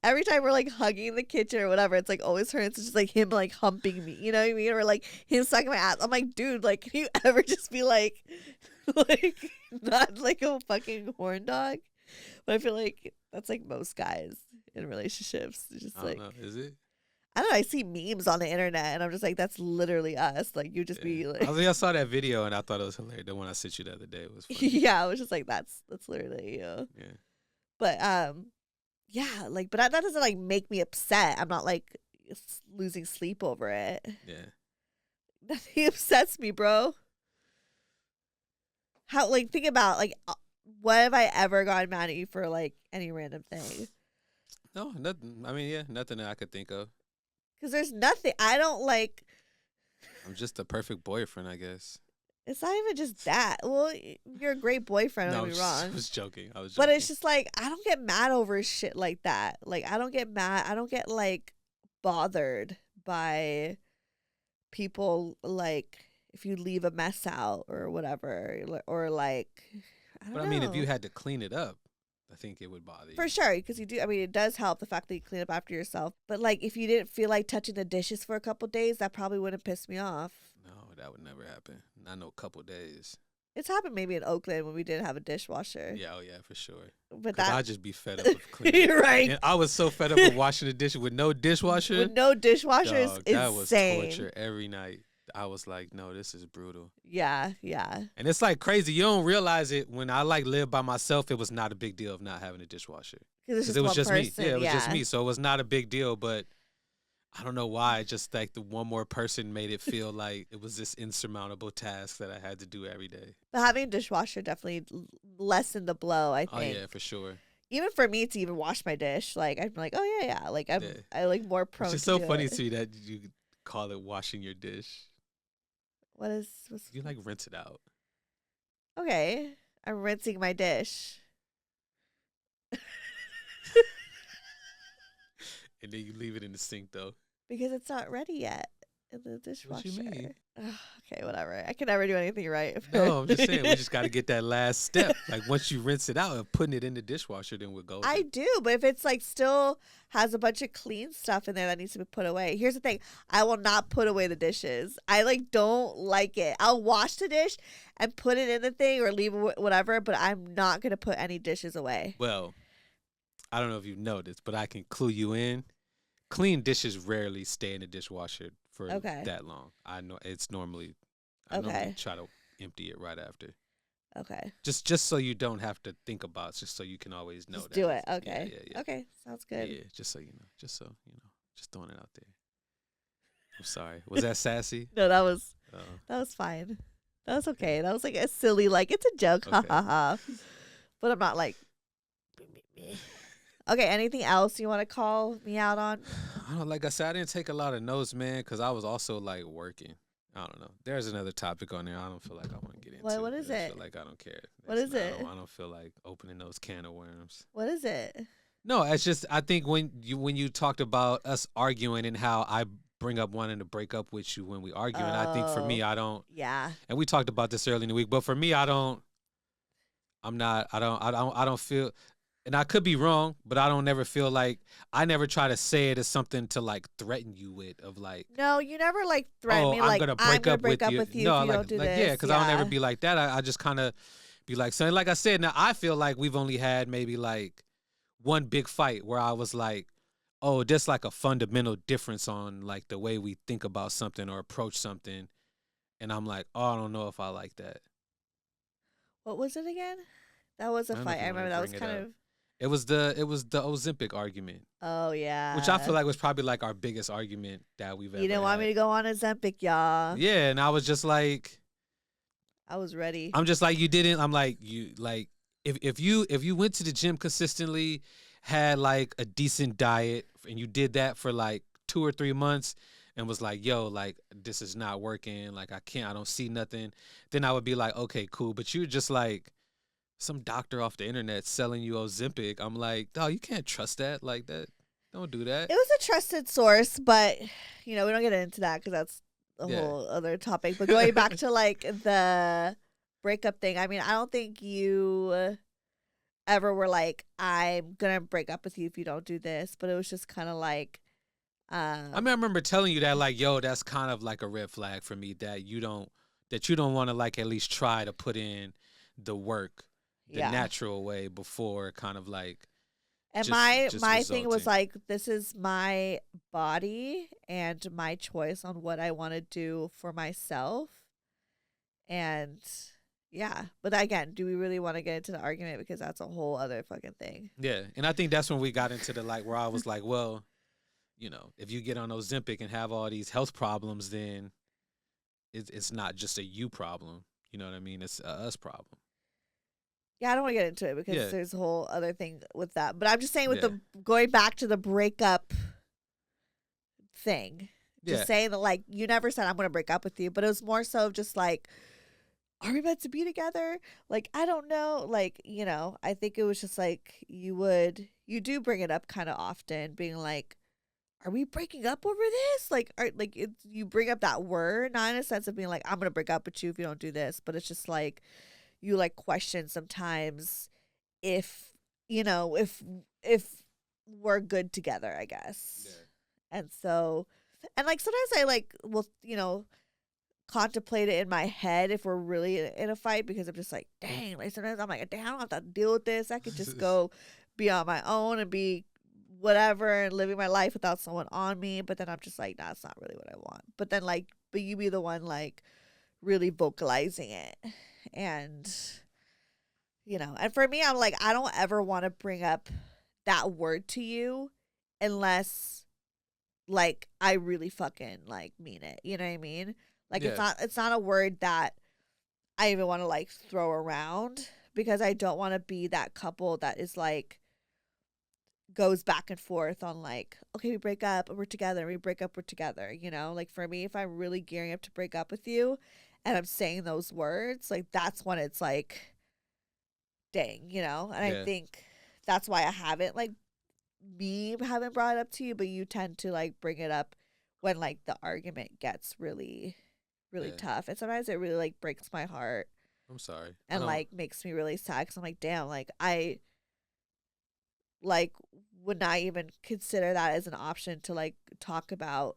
every time we're like hugging in the kitchen or whatever, it's like always her. It's just like him like humping me. You know what I mean? Or like him sucking my ass. I'm like, dude, like, can you ever just be like not like a fucking horn dog? But I feel like that's like most guys in relationships. It's just I don't know. Is it? I don't know. I see memes on the internet, and I'm just like, that's literally us. Like, you just be like, I saw that video, and I thought it was hilarious. The one I sent you the other day was funny. yeah, I was just like, that's literally you. Yeah. But yeah, like, but that doesn't like make me upset. I'm not like losing sleep over it. Yeah. Nothing upsets me, bro. How like think about like what have I ever gotten mad at you for like any random thing? No, nothing. I mean, yeah, nothing that I could think of. Because there's nothing. I don't like. I'm just a perfect boyfriend, I guess. It's not even just that. Well, you're a great boyfriend. Don't get me wrong. I was joking. But it's just like I don't get mad over shit like that. Like I don't get mad. I don't get like bothered by people like if you leave a mess out or whatever or like. I don't know. mean, if you had to clean it up, I think it would bother you. For sure, because you do. I mean, it does help the fact that you clean up after yourself. But like, if you didn't feel like touching the dishes for a couple days, that probably wouldn't piss me off. No, that would never happen. Not no couple days. It's happened maybe in Oakland when we didn't have a dishwasher. Yeah, oh yeah, for sure. But I'd just be fed up with cleaning. Right. And I was so fed up with washing the dishes with no dishwasher. With no dishwasher is insane. That was torture every night. I was like, no, this is brutal. Yeah, yeah. And it's like crazy. You don't realize it. When I like lived by myself, it was not a big deal of not having a dishwasher. Because it was just me. Yeah, it was just me. So it was not a big deal. But I don't know why. Just like the one more person made it feel like it was this insurmountable task that I had to do every day. But having a dishwasher definitely lessened the blow, I think. Oh, yeah, for sure. Even for me to even wash my dish, like I'm like, oh yeah. Like I like more prone. It's just so funny to me that you call it washing your dish. What's you like rinse it out? Okay, I'm rinsing my dish. And then you leave it in the sink though. Because it's not ready yet in the dishwasher. What you mean? Okay, whatever. I can never do anything right. No, I'm just saying we just got to get that last step. Like once you rinse it out and putting it in the dishwasher, then we'll go. I do, but if it's like still has a bunch of clean stuff in there that needs to be put away. Here's the thing. I will not put away the dishes. I like don't like it. I'll wash the dish and put it in the thing or leave it whatever, but I'm not going to put any dishes away. Well, I don't know if you've noticed, but I can clue you in. Clean dishes rarely stay in the dishwasher for that long. I know it's normally normally try to empty it right after. Okay. Just so you don't have to think about it, just so you can always know just do it. Okay. Yeah. Okay. Sounds good. Yeah, just so you know. Just throwing it out there. I'm sorry. Was that sassy? No, that was fine. That was okay. That was like a silly, like it's a joke. Ha ha ha. But I'm not like okay, anything else you want to call me out on? I don't like I said, I didn't take a lot of notes, man, because I was also like working. I don't know. There's another topic on there I don't feel like I want to get into. What is it? I feel like I don't care. What is it? I don't feel like opening those can of worms. What is it? No, it's just I think when you talked about us arguing and how I bring up wanting to break up with you when we argue, and I think for me Oh, I don't. yeah. And we talked about this early in the week, but for me I don't. I'm not. I don't feel. And I could be wrong, but I don't never feel like I never try to say it as something to like threaten you with of like, No, you never like threaten oh, me I'm like gonna I'm break gonna up break with up you. with you if No, you don't do yeah, this. because I don't ever Yeah. be like that. I just kind of be like, so like I said, now I feel like we've only had maybe like one big fight where I was like, oh, there's like a fundamental difference on like the way we think about something or approach something, and I'm like, oh, I don't know if I like that. What was it again? That was a I don't know fight. if I you want to remember that was bring it kind up. of. It was the Ozempic argument, Oh which I yeah. feel like was probably like our biggest argument that we've You ever didn't want me had. to go on Ozempic, y'all. Yeah, and I was just like, I was ready. I'm just like you didn't. I'm like you like if you went to the gym consistently, had like a decent diet, and you did that for like 2 or 3 months, and was like, yo, like this is not working. Like I don't see nothing. Then I would be like, okay, cool. But you're just like some doctor off the internet selling you Ozempic. I'm like, dog, you can't trust that. Like that. Don't do that. It was a trusted source, but we don't get into that because that's a Yeah. whole other topic. But going back to like the breakup thing, I mean, I don't think you ever were like, "I'm gonna break up with you if you don't do this," but it was just kind of like, I mean, I remember telling you that, like, yo, that's kind of like a red flag for me that you don't want to like at least try to put in the work the yeah. natural way before kind of like And just my just my thing was resulting. like, this is my body and my choice on what I want to do for myself. And yeah, but again, do we really want to get into the argument because that's a whole other fucking thing? Yeah, and I think that's when we got into the like where I was like, well, if you get on Ozempic and have all these health problems, then it's not just a you problem. You know what I mean? It's a us problem. Yeah, I don't want to get into it because Yeah, there's a whole other thing with that. But I'm just saying with yeah, the going back to the breakup thing, yeah, just saying that like you never said I'm gonna break up with you, but it was more so just like, are we meant to be together? Like, I don't know. Like, I think it was just like you do bring it up kind of often, being like, are we breaking up over this? Like, you bring up that word, not in a sense of being like, I'm gonna break up with you if you don't do this, but it's just like you like question sometimes if if we're good together, I guess. yeah, And so, and like sometimes I like will contemplate it in my head if we're really in a fight because I'm just like, dang, like sometimes I'm like, damn, I don't have to deal with this. I could just go be on my own and be whatever and living my life without someone on me. But then I'm just like, nah, that's not really what I want. But then but you be the one like really vocalizing it. And and for me, I'm like, I don't ever want to bring up that word to you unless like I really fucking like mean it. You know what I mean? Like yeah, it's not a word that I even want to like throw around because I don't want to be that couple that is like goes back and forth on like, okay, we break up and we're together, we break up, we're together, Like for me, if I'm really gearing up to break up with you and I'm saying those words, like that's when it's like, dang, And I yeah, think that's why I haven't like me haven't brought it up to you, but you tend to like bring it up when like the argument gets really, really yeah. tough. And sometimes it really like breaks my heart I'm sorry. I and don't. like makes me really sad because I'm like, damn, like I like would not even consider that as an option to like talk about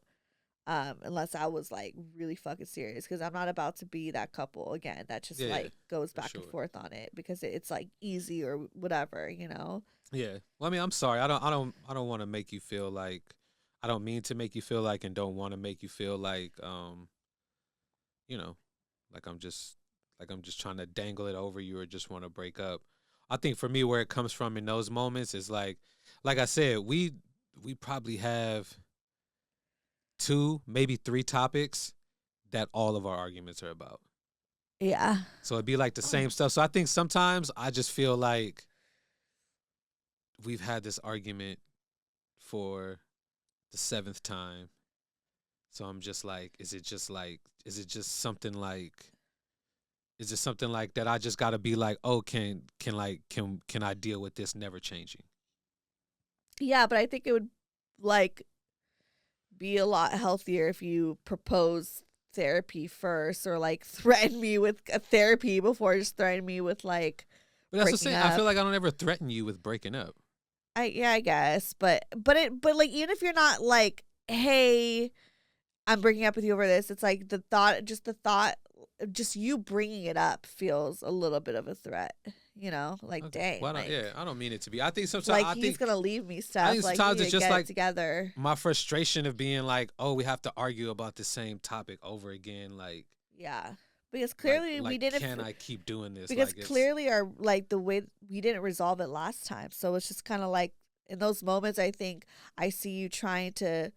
unless I was like really fucking serious because I'm not about to be that couple again that just Yeah, yeah, like goes for back and sure. forth on it because it's like easy or whatever. Yeah. Well, I mean, I'm sorry. I don't want to make you feel like. I don't mean to make you feel like, and don't want to make you feel like, you know, like I'm just trying to dangle it over you or just want to break up. I think for me, where it comes from in those moments is like I said, we probably have two, maybe three topics that all of our arguments are about. Yeah. So it'd be like the same stuff. So I think sometimes I just feel like we've had this argument for the seventh time. So I'm just like, is it something like that I just gotta be like, oh, can I deal with this never changing? Yeah, but I think it would like be a lot healthier if you propose therapy first, or like threaten me with a therapy before just threatening me with like But that's the breaking same. I feel up. like I don't ever threaten you with breaking up. I guess, but like even if you're not like, hey, I'm breaking up with you over this, it's like the thought, just you bringing it up feels a little bit of a threat. Like, Okay. dang, Well, yeah, I don't mean it to be. I think sometimes like he's gonna leave me I stuff. think Like we sometimes need it's to just get it like together. my frustration of being like, oh, we have to argue about the same topic over again. Yeah, because like, clearly we like, didn't. can I keep doing this? Because Like, it's clearly our like the way we didn't resolve it last time, so it's just kind of like in those moments I think I see you trying to,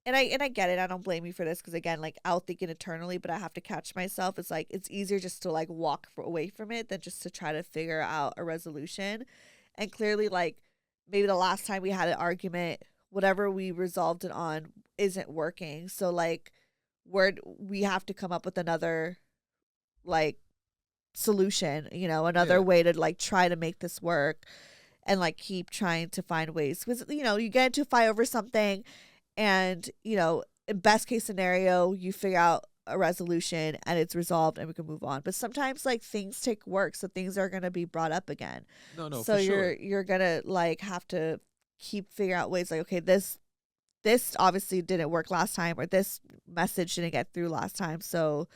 and I get it, I don't blame you for this, because again, like I'll think it internally, but I have to catch myself. It's like it's easier just to like walk away from it than just to try to figure out a resolution. And clearly, like maybe the last time we had an argument, whatever we resolved it on isn't working, so like we have to come up with another like solution, another yeah, way to like try to make this work, and like keep trying to find ways, because you get into a fight over something, and in best case scenario you figure out a resolution and it's resolved and we can move on. But sometimes like things take work, so things are going to be brought up again. no, So for sure. you're going to like have to keep figuring out ways, like, okay, this obviously didn't work last time, or this message didn't get through last time. So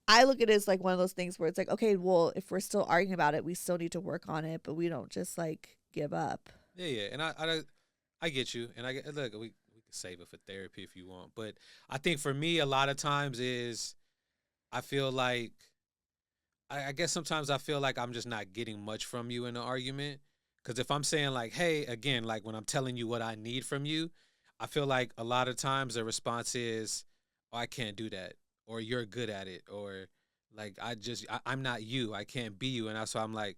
I look at it as like one of those things where it's like, okay, well, if we're still arguing about it, we still need to work on it, but we don't just like give up. Yeah, and I get you, and look, we can save it for therapy if you want, but I think for me, a lot of times is I feel like I guess sometimes I feel like I'm just not getting much from you in an argument. Because if I'm saying like, hey, again, like when I'm telling you what I need from you, I feel like a lot of times the response is, oh, I can't do that, or you're good at it, or like I'm not you, I can't be you, and that's why I'm like,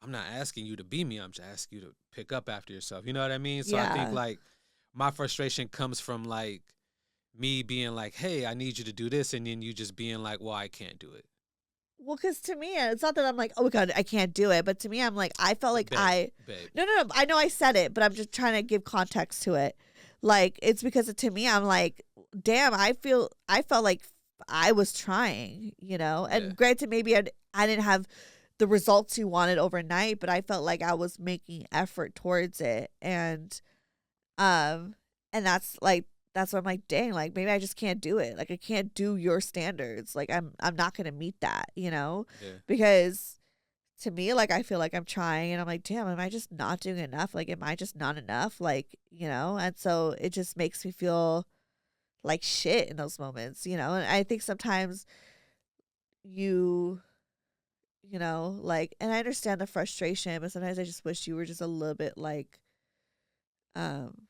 I'm not asking you to be me, I'm just asking you to pick up after yourself. You know what I mean? So I think Yeah. like my frustration comes from like me being like, hey, I need you to do this, and then you just being like, well, I can't do it. Well, because to me, it's not that I'm like, oh God, I can't do it. But to me, I'm like, I felt like Babe. no. I know I said it, but I'm just trying to give context to it. Like, it's because to me, I'm like, damn, I felt like I was trying, Yeah. and granted, maybe I didn't have the results you wanted overnight, but I felt like I was making effort towards it. Um, and that's why I'm like, dang, like maybe I just can't do it. Like I can't do your standards. Like I'm not gonna meet that, Yeah. because to me, like I feel like I'm trying, and I'm like, damn, am I just not doing enough? Like, am I just not enough? Like, and so it just makes me feel like shit in those moments, And I think sometimes you, like, and I understand the frustration, but sometimes I just wish you were just a little bit like, um,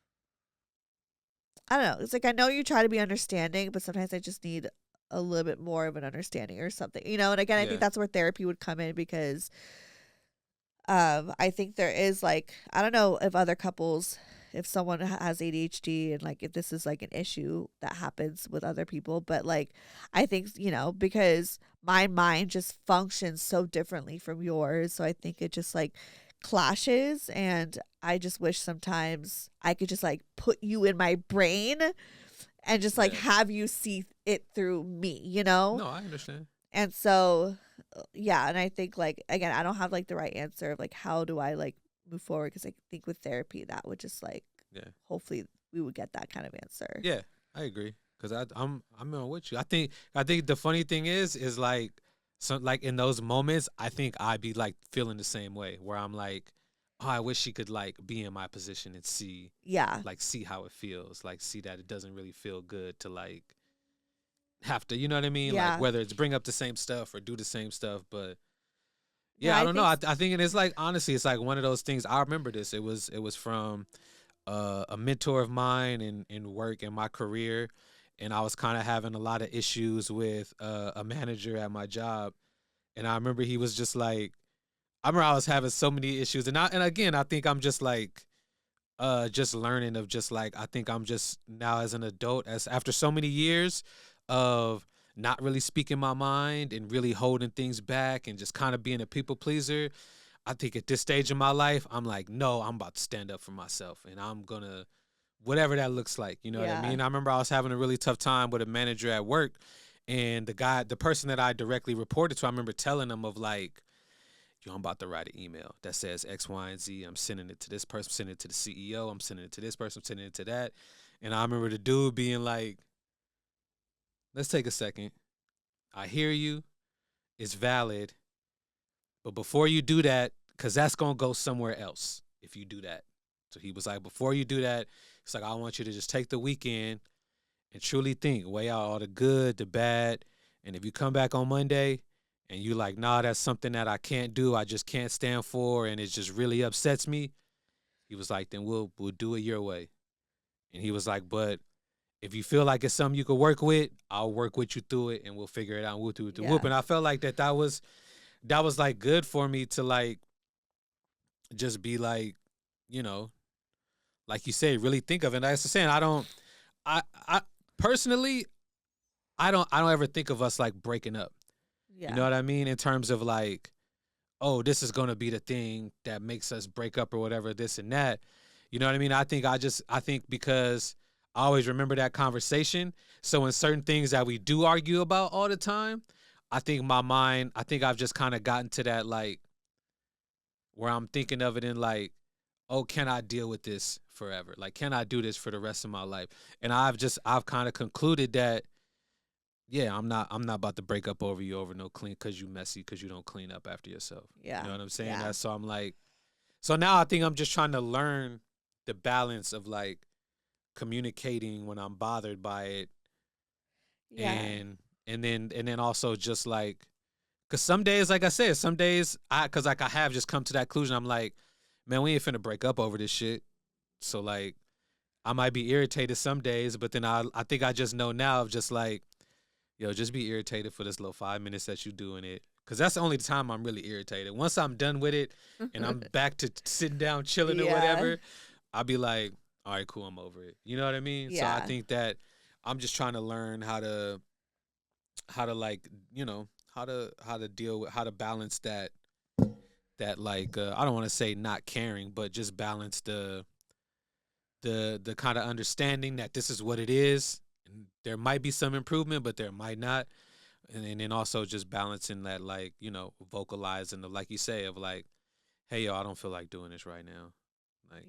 I don't know. It's like I know you try to be understanding, but sometimes I just need a little bit more of an understanding or something. And again, I think Yeah. that's where therapy would come in, because I think there is like, I don't know if other couples, if someone has ADHD and like if this is like an issue that happens with other people, but like I think, because my mind just functions so differently from yours, so I think it just like clashes, and I just wish sometimes I could just like put you in my brain and just like Yeah. have you see it through me. No, I understand. And so yeah, and I think like again, I don't have like the right answer of like how do I like move forward, because I think with therapy that would just like Yeah. hopefully we would get that kind of answer. Yeah, I agree. Cause I'm on with you. I think the funny thing is like so like in those moments I think I'd be like feeling the same way where I'm like, oh, I wish she could like be in my position and Yeah. see how it feels, like see that it doesn't really feel good to like have to, you know what I mean? Like Yeah. whether it's bring up the same stuff or do the same stuff, but No, yeah, I I don't know. think I think it's like honestly, it's like one of those things. I remember this. It was from a mentor of mine in work in my career, and I was kind of having a lot of issues with a manager at my job, and I remember he was just like, I remember I was having so many issues, and again I think I'm just like just learning of just like I think I'm just now as an adult as after so many years of not really speaking my mind and really holding things back and just kind of being a people pleaser. I think at this stage in my life, I'm like, no, I'm about to stand up for myself, and I'm gonna whatever that looks like. You know what I Yeah. mean? I remember I was having a really tough time with a manager at work, and the person that I directly reported to, I remember telling him of like, yo, I'm about to write an email that says X, Y, and Z. I'm sending it to this person, I'm sending it to the CEO, I'm sending it to this person, I'm sending it to that. And I remember the dude being like, let's take a second. I hear you. It's valid. But before you do that, because that's going to go somewhere else if you do that. So he was like, before you do that, it's like, I want you to just take the weekend and truly think, weigh out all the good, the bad. And if you come back on Monday and you like, nah, that's something that I can't do, I just can't stand for, and it just really upsets me, he was like, then we'll do it your way. And he was like, but if you feel like it's something you can work with, I'll work with you through it and we'll figure it out. And we'll do it the whoop. And I felt like that was like good for me to like just be like, you know, like you say, really think of it. And as I'm saying, I personally, I don't ever think of us like breaking up. Yeah. You know what I mean? In terms of like, oh, this is gonna be the thing that makes us break up or whatever, this and that. You know what I mean? I think because I always remember that conversation. So in certain things that we do argue about all the time, I think I've just kind of gotten to that like where I'm thinking of it in like, oh, can I deal with this forever? Like, can I do this for the rest of my life? And I've kind of concluded that, yeah, I'm not about to break up over you over no clean because you messy because you don't clean up after yourself. Yeah. You know what I'm saying? Yeah. So I'm like, so now I think I'm just trying to learn the balance of like communicating when I'm bothered by it. Yeah. And then also just like, cause some days, like I said, some days cause like I have just come to that conclusion. I'm like, man, we ain't finna break up over this shit. So like, I might be irritated some days, but then I think I just know now of just like, yo, just be irritated for this little 5 minutes that you doing it. Cause that's the only time I'm really irritated. Once I'm done with it and I'm back to sitting down, chilling or whatever, I'll be like, all right, cool, I'm over it. You know what I mean? Yeah. So I think that I'm just trying to learn how to like, you know, how to deal with, how to balance that like, I don't want to say not caring, but just balance the kind of understanding that this is what it is. And there might be some improvement, but there might not. And then also just balancing that, like, you know, vocalizing the, like you say, of like, hey, yo, I don't feel like doing this right now. Like,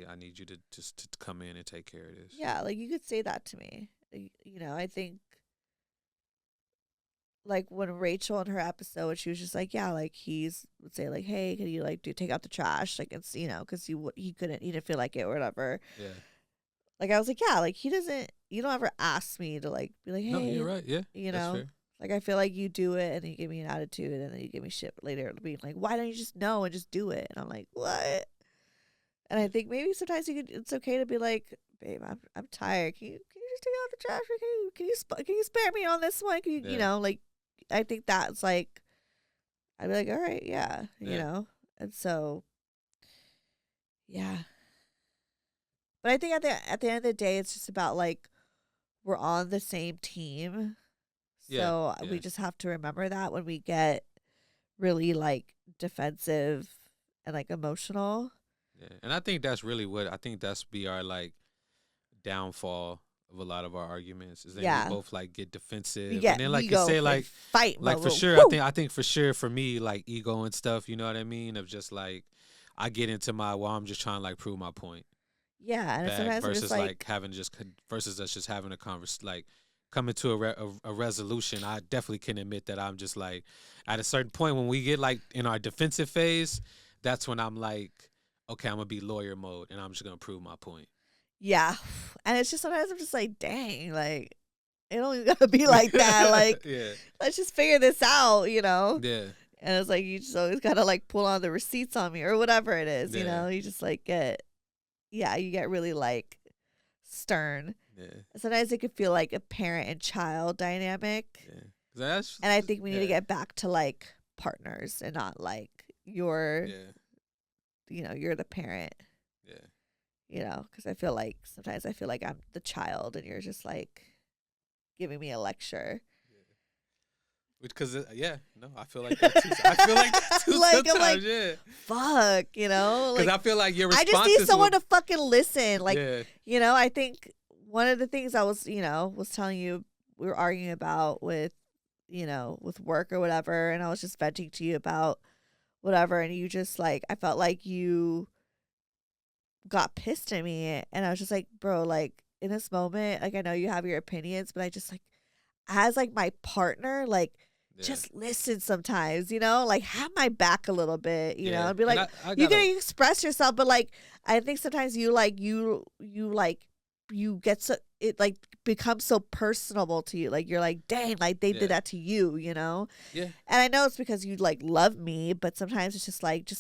I need you to just to come in and take care of this. Yeah, like you could say that to me. You know, I think like when Rachel in her episode, she was just like, yeah, like would say like, hey, can you like take out the trash? Like it's, you know, because he didn't feel like it or whatever. Yeah. Like I was like, yeah, like you don't ever ask me to like be like, hey, no, you're right. Yeah. You that's know, fair. like I feel like you do it and then you give me an attitude and then you give me shit later being like, why don't you just know and just do it? And I'm like, what? And I think maybe sometimes it's okay to be like, babe, I'm tired. Can you just take out the trash? Can you spare me on this one? Can you you know, like I think that's like I'd be like, all right, yeah, you know. And so yeah. But I think at the end of the day it's just about like we're on the same team. So we just have to remember that when we get really like defensive and like emotional. Yeah. And I think that's really that's be our like downfall of a lot of our arguments is that we both like get defensive. And then like you say, like fight like for sure, I think for sure for me, like ego and stuff, you know what I mean? Of just like I get into I'm just trying to like prove my point. Yeah, and sometimes versus just like having versus us just having a conversation, like coming to a resolution. I definitely can admit that I'm just like at a certain point when we get like in our defensive phase, that's when I'm like, okay, I'm gonna be lawyer mode and I'm just gonna prove my point. Yeah, and it's just sometimes I'm just like, dang, like it don't even gotta be like that. Like, let's just figure this out, you know? Yeah. And it's like you just always gotta like pull on the receipts on me or whatever it is, you know? You just like you get really like stern. Yeah. Sometimes it could feel like a parent and child dynamic. Yeah. And I think we need to get back to like partners and not like you're the parent. Yeah. You know, because I feel like sometimes I'm the child and you're just like giving me a lecture. Because I feel like that too. I feel like that too like, sometimes. I'm like, yeah. fuck, you know? Because Like, I feel like your I responses just need someone will, to fucking listen. Like, yeah, you know, I think one of the things I was, was telling you, we were arguing about with, with work or whatever, and I was just venting to you about whatever, and you just like, I felt like you got pissed at me, and I was just like, bro, like, in this moment, like, I know you have your opinions, but I just like, as like my partner, like, yeah, just listen sometimes, like have my back a little bit, yeah. and be And like, I you gotta, can express yourself, but like, I think sometimes you like, you like, you get so, it like becomes so personable to you. Like, you're like, dang, like they yeah, did that to you. yeah, And I know it's because you like love me, but sometimes it's just like,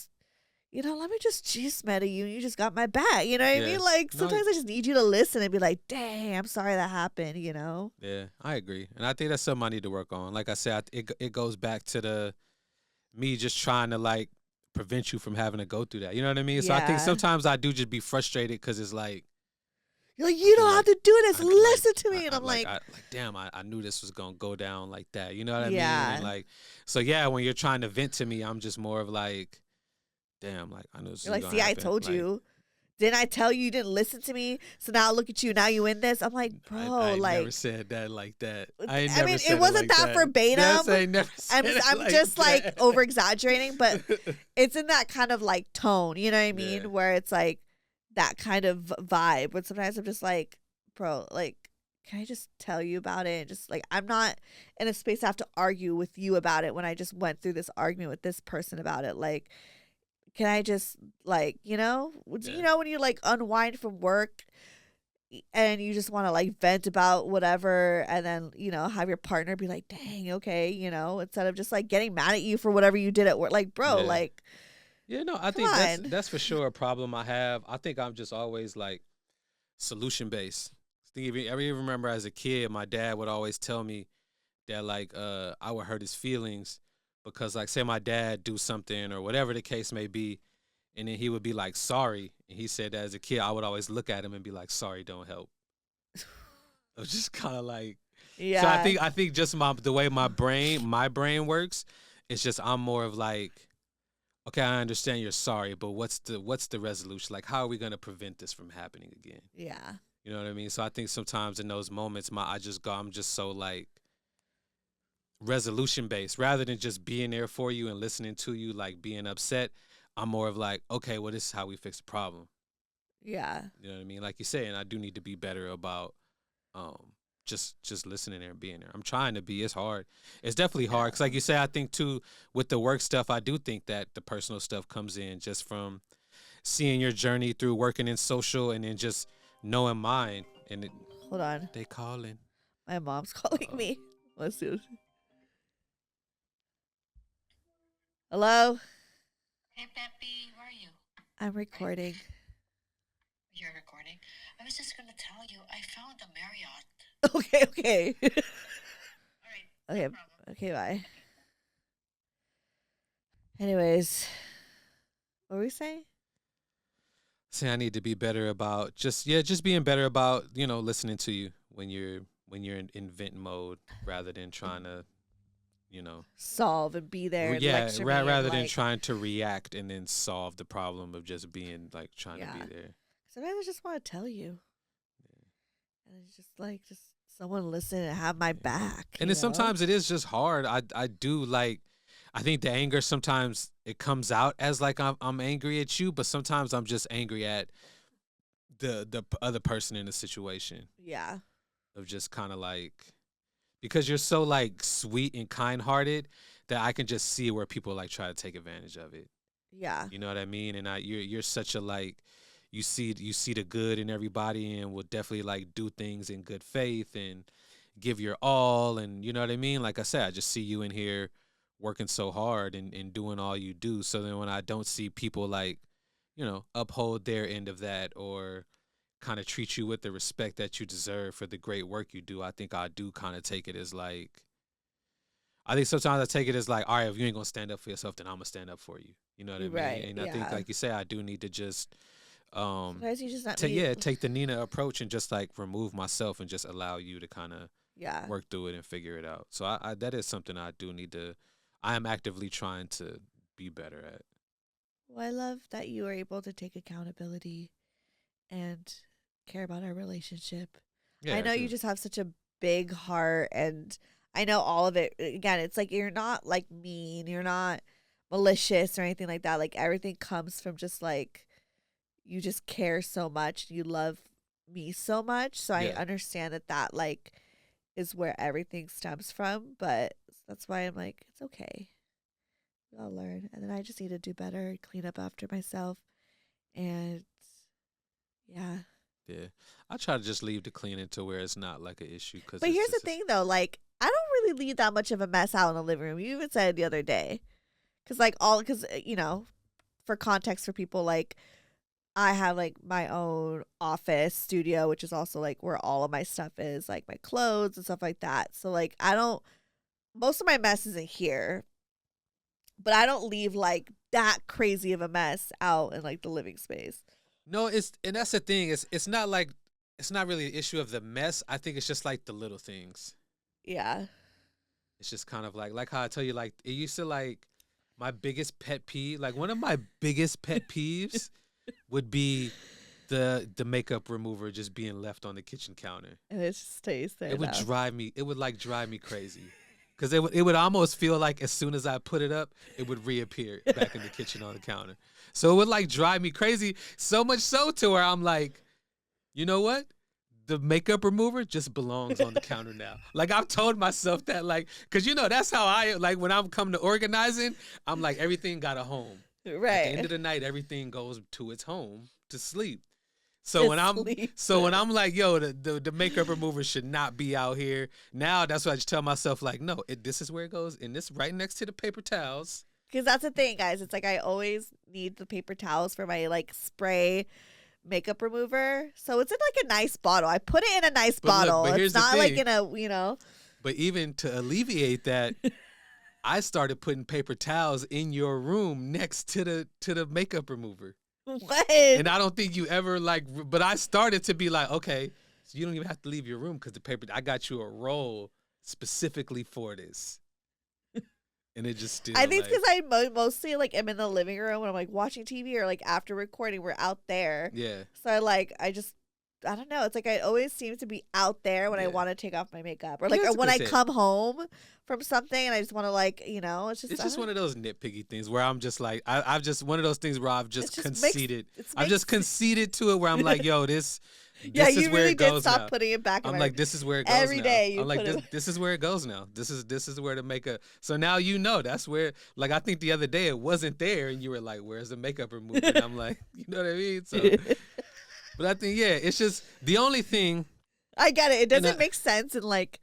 let me just chismet at you. You just got my back. You know what I yeah. mean? Like, No, sometimes I just need you to listen and be like, dang, I'm sorry that happened, yeah, I agree, and I think that's something I need to work on. Like I said, it goes back to the me just trying to like prevent you from having to go through that. You know what I mean? So I think Yeah. sometimes I do just be frustrated because it's like, You're like, you you're don't have like, to do this. I like Listen to me. And I'm like, I damn, I knew this was gonna go down like that. You know what I mean? And yeah. like, so yeah, when you're trying to vent to me, I'm just more of like, damn, like I knew this You're was like, gonna see, I happen. told Like, you. Didn't I tell you you didn't listen to me? So now look at you. Now you in this. I'm like, I bro, ain't never like, said that like that. I ain't I never mean, said it it wasn't like that that. verbatim. Yes, I ain't never said it I'm like just like that. over exaggerating, but it's in that kind of like tone. You know what I mean? Yeah. Where it's like that kind of vibe. But sometimes I'm just like, bro, like, can I just tell you about it? And just like, I'm not in a space to have to argue with you about it when I just went through this argument with this person about it. Like, can I just like, Yeah. when you like unwind from work and you just want to like vent about whatever, and then, have your partner be like, dang, okay, instead of just like getting mad at you for whatever you did at work. Like, bro, Yeah. like, Yeah, no, I come think on. that's for sure a problem I have. I think I'm just always like solution based. Think if you ever remember as a kid, my dad would always tell me that like I would hurt his feelings because like say my dad do something or whatever the case may be, and then he would be like sorry. And he said that as a kid I would always look at him and be like, sorry don't help. It was just kind of like, so Yeah. I think just the way my brain works, it's just I'm more of like, okay, I understand you're sorry, but what's the resolution? Like, how are we gonna prevent this from happening again? Yeah. You know what I mean? So I think sometimes in those moments, I'm just so like resolution based rather than just being there for you and listening to you, like being upset. I'm more of like, okay, well, this is how we fix the problem. Yeah. You know what I mean? Like you say, and I do need to be better about um just listening there and being there. I'm trying to be. It's hard. It's definitely hard because, like you say, I think too with the work stuff, I do think that the personal stuff comes in just from seeing your journey through working in social and then just knowing mine. And Hold on. they calling. My mom's calling Uh-oh. me. Let's do it. Hello? Hey, Peppy, where are you? I'm recording. You're recording. I was just gonna tell you, I found a Marriott. Okay, okay. All right, Okay, no problem. okay, bye. Anyways, what were we saying? Say I need to be better about just being better about listening to you when you're in vent mode rather than trying to Solve and be there and yeah, lecture me and rather than like, trying to react and then solve the problem of just being like trying to yeah. be there. Sometimes I just want to tell you. And it's just like, just someone listen and have my back. And then sometimes it is just hard. I do like, I think the anger sometimes it comes out as like I'm angry at you, but sometimes I'm just angry at the other person in the situation Yeah. of just kind of like, because you're so like sweet and kind hearted that I can just see where people like try to take advantage of it. Yeah. You know what I mean? And you're such a like, you see the good in everybody and will definitely like do things in good faith and give your all. And you know what I mean? Like I said, I just see you in here working so hard and doing all you do. So then when I don't see people like, uphold their end of that or kind of treat you with the respect that you deserve for the great work you do, I think I do kind of take it as like, I think sometimes I take it as like, all right, if you ain't gonna stand up for yourself, then I'm gonna stand up for you. You know what I mean? Right. And I think, Yeah. like you say, I do need to just Sometimes you just not take need. take the Nina approach and just like remove myself and just allow you to kind of Yeah. work through it and figure it out. So I that is something I do need to. I am actively trying to be better at. Well, I love that you are able to take accountability and care about our relationship. Yeah, I I know you do. just have such a big heart, and I know all of it. Again, it's like you're not like mean, you're not malicious or anything like that. Like everything comes from just like you just care so much, you love me so much. So I Yeah. understand that that like is where everything stems from, but that's why I'm like it's okay. We all learn, and then I just need to do better, clean up after myself, and yeah. Yeah. I try to just leave the cleaning to where it's not like an issue because But it's here's the just thing, though. Like, I don't really leave that much of a mess out in the living room. You even said it the other day. Because, like, for context for people, like, I have, like, my own office studio, which is also, like, where all of my stuff is, like, my clothes and stuff like that. So, like, most of my mess isn't here, but I don't leave, like, that crazy of a mess out in, like, the living space. no, and that's the thing. It's not like it's not really an issue of the mess. I think it's just like the little things. Yeah. It's just kind of like how I tell you, like it used to like my biggest pet peeve, like one of my biggest pet peeves would be the makeup remover just being left on the kitchen counter. And it just stays there It would now. drive me crazy. Cause it would almost feel like as soon as I put it up, it would reappear back in the kitchen on the counter. So it would like drive me crazy, so much so to where I'm like, you know what? The makeup remover just belongs on the counter now. Like I've told myself that, like, cause that's how I like when I'm coming to organizing. I'm like everything got a home. At the end Right. of the night, everything goes to its home to sleep. To sleep. So when I'm like, yo, the makeup remover should not be out here. Now that's what I just tell myself, like, no, this is where it goes, and this right next to the paper towels. Because that's the thing, guys. It's like I always need the paper towels for my like spray makeup remover. So it's in like a nice bottle. I put it in a nice But look, bottle. but It's here's the not like thing. in a. But even to alleviate that, I started putting paper towels in your room next to the makeup remover. What? And I don't think you ever but I started to be like, okay, so you don't even have to leave your room because I got you a roll specifically for this. And it just still I think like, because I mostly like am in the living room when I'm like watching TV or like after recording, we're out there. yeah. So I don't know. It's like I always seem to be out there when I Yeah. want to take off my makeup or Yeah, like that's or a when good I thing. come home from something and I just want to like It's just one of those nitpicky things where I'm just like, I've just one of those things where I've just just conceded. it's I've just conceded to it where I'm like, yo, this yeah, is you where really it did goes stop now. putting it back in I'm my like, this is where it goes every now. day you I'm like, put this is where it goes now. This is where the makeup. So now that's where. Like I think the other day it wasn't there, and you were like, "Where's the makeup remover?" And I'm like, you know what I mean? So, but I think it's just the only thing. I get it. It And doesn't make sense in like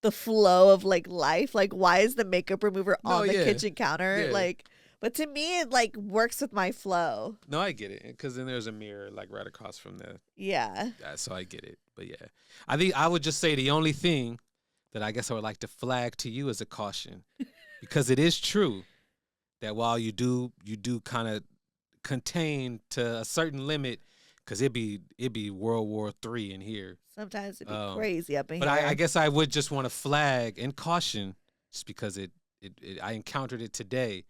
the flow of like life. Like why is the makeup remover No, on the yeah. kitchen counter? Yeah. Like but to me it like works with my flow. No, I get it, because then there's a mirror like right across from the. Yeah. So I get it, but yeah, I think I would just say the only thing that I guess I would like to flag to you as a caution, because it is true that while you do kind of contain to a certain limit, because it'd be World War III in here. Sometimes it'd be crazy up in But here. I guess I would just want to flag and caution, just because I encountered it today,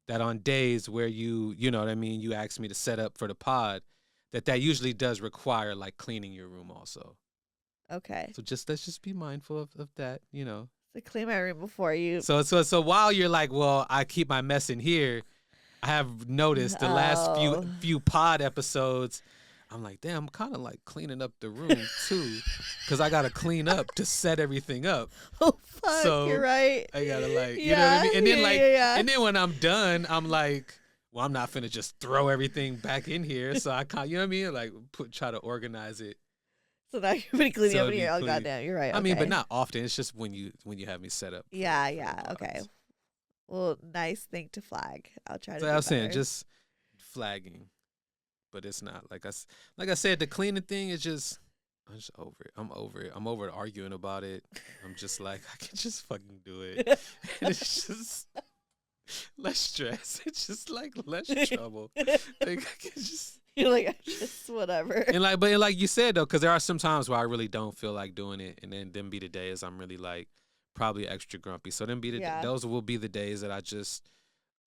that on days where you know what I mean, you asked me to set up for the pod, that usually does require like cleaning your room also. Okay. So let's just be mindful of that, So clean my room before you. So while you're like, well, I keep my mess in here, I have noticed the last Oh. few pod episodes, I'm like, damn, I'm kind of like cleaning up the room too, because I gotta clean up to set everything up. Oh fuck, So, you're right. I gotta like, you know what I mean? And then yeah. and then when I'm done, I'm like, well, I'm not finna just throw everything back in here. So I can't, you know what I mean? Like try to organize it. So now you're pretty cleaning So up in it'd be here. Oh clean. goddamn, you're right. I mean, but okay. not often. It's just when you have me set up. Yeah, for yeah. the Okay. pods. Well, nice thing to flag. I'll try to So do I was saying, better. just flagging, but it's not like like I said, the cleaning thing is just. I'm just over it. I'm over it. I'm over arguing about it. I'm just like, I can just fucking do it. And it's just less stress. It's just like less trouble. Like I can just. You're like, I just whatever. But like you said though, because there are some times where I really don't feel like doing it, and then be the days I'm really like probably extra grumpy. So then Yeah. those will be the days that I just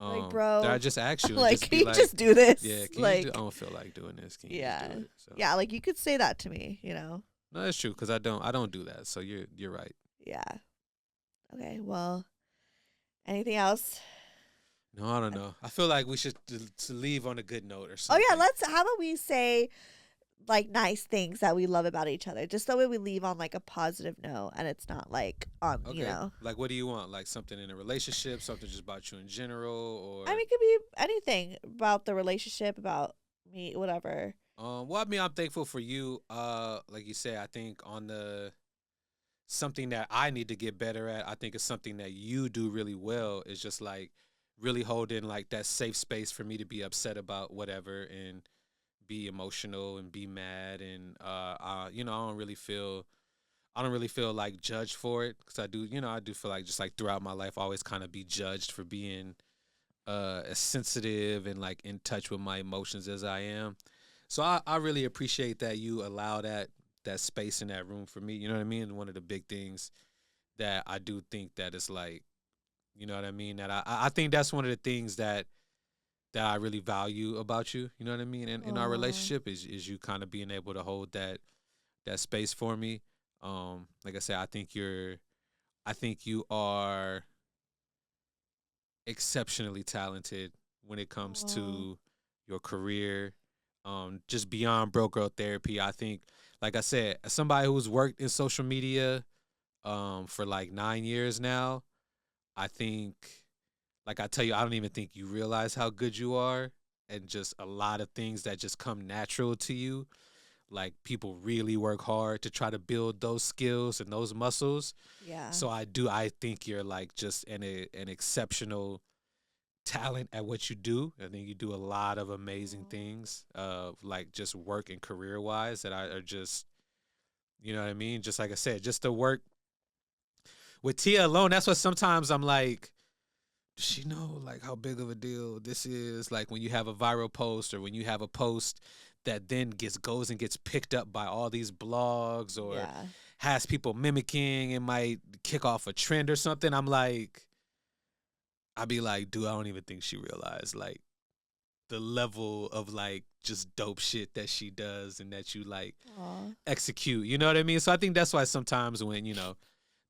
Like, That I bro, just asked you and like, just can be you like, just do this? yeah, can you Like, I don't feel like doing this. Can you just yeah. do it? So Yeah, like you could say that to me, no, that's true because I don't do that. So you're right. Yeah. Okay, well, anything else? No, I don't know. I feel like we should to leave on a good note or Oh yeah, something. how about we say like nice things that we love about each other, just so we leave on like a positive note, and it's not like Okay. Like, what do you want? Like something in a relationship, something just about you in general, I or mean, it could be anything about the relationship, about me, whatever. well, I mean, I'm thankful for you. Like you said, I think on the something that I need to get better at. I think it's something that you do really well. Is just like really holding like that safe space for me to be upset about whatever and be emotional and be mad and I don't really feel like judged for it because I do feel like just like throughout my life I always kind of be judged for being as sensitive and like in touch with my emotions as I am. So I really appreciate that you allow that space in that room for me. You know what I mean? And one of the big things that I do think that is like, you know what I mean? That I think that's one of the things that I really value about you. You know what I mean? In our Oh, relationship is you kind of being able to hold that space for me. Like I said, I think you are exceptionally talented when it comes oh, to your career. Just beyond broke girl therapy, I think, like I said, as somebody who's worked in social media for like 9 years now, I think, like I tell you, I don't even think you realize how good you are, and just a lot of things that just come natural to you. Like people really work hard to try to build those skills and those muscles. yeah. So I think you're like just an exceptional talent at what you do. I think you do a lot of amazing Oh, things, like just work and career wise that are just, you know what I mean? Just like I said, just the work with Tia alone. That's what sometimes I'm like, does she know like how big of a deal this is? Like when you have a viral post or when you have a post that then goes and gets picked up by all these blogs or yeah. has people mimicking and might kick off a trend or something. I'd be like, dude, I don't even think she realized like the level of like just dope shit that she does and that you like Oh, execute. You know what I mean? So I think that's why sometimes when,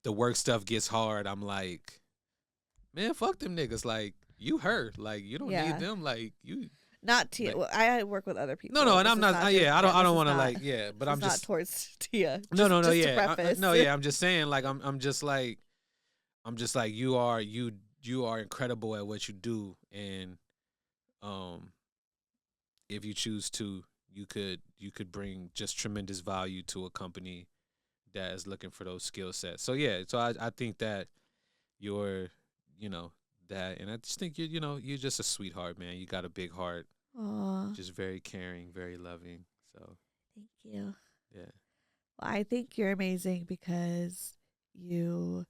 the work stuff gets hard, I'm like, man, fuck them niggas. Like, you her. Like, you don't need yeah. them. Like, you Not Tia. like Well, I work with other no, people. and This I'm is not. not Yeah, just. I don't. Yeah, I this don't is want to not. like. Yeah, but This is I'm not just. towards Tia. No. Just to Yeah, preface. no. Yeah, I'm just saying. Like, I'm just like. I'm just like you are incredible at what you do, and um, if you choose to, you could bring just tremendous value to a company that is looking for those skill sets. So yeah, so I think that you're, you know, that, and I just think you're just a sweetheart, man. You got a big heart, Oh, just very caring, very loving. So thank you. yeah. Well, I think you're amazing because you.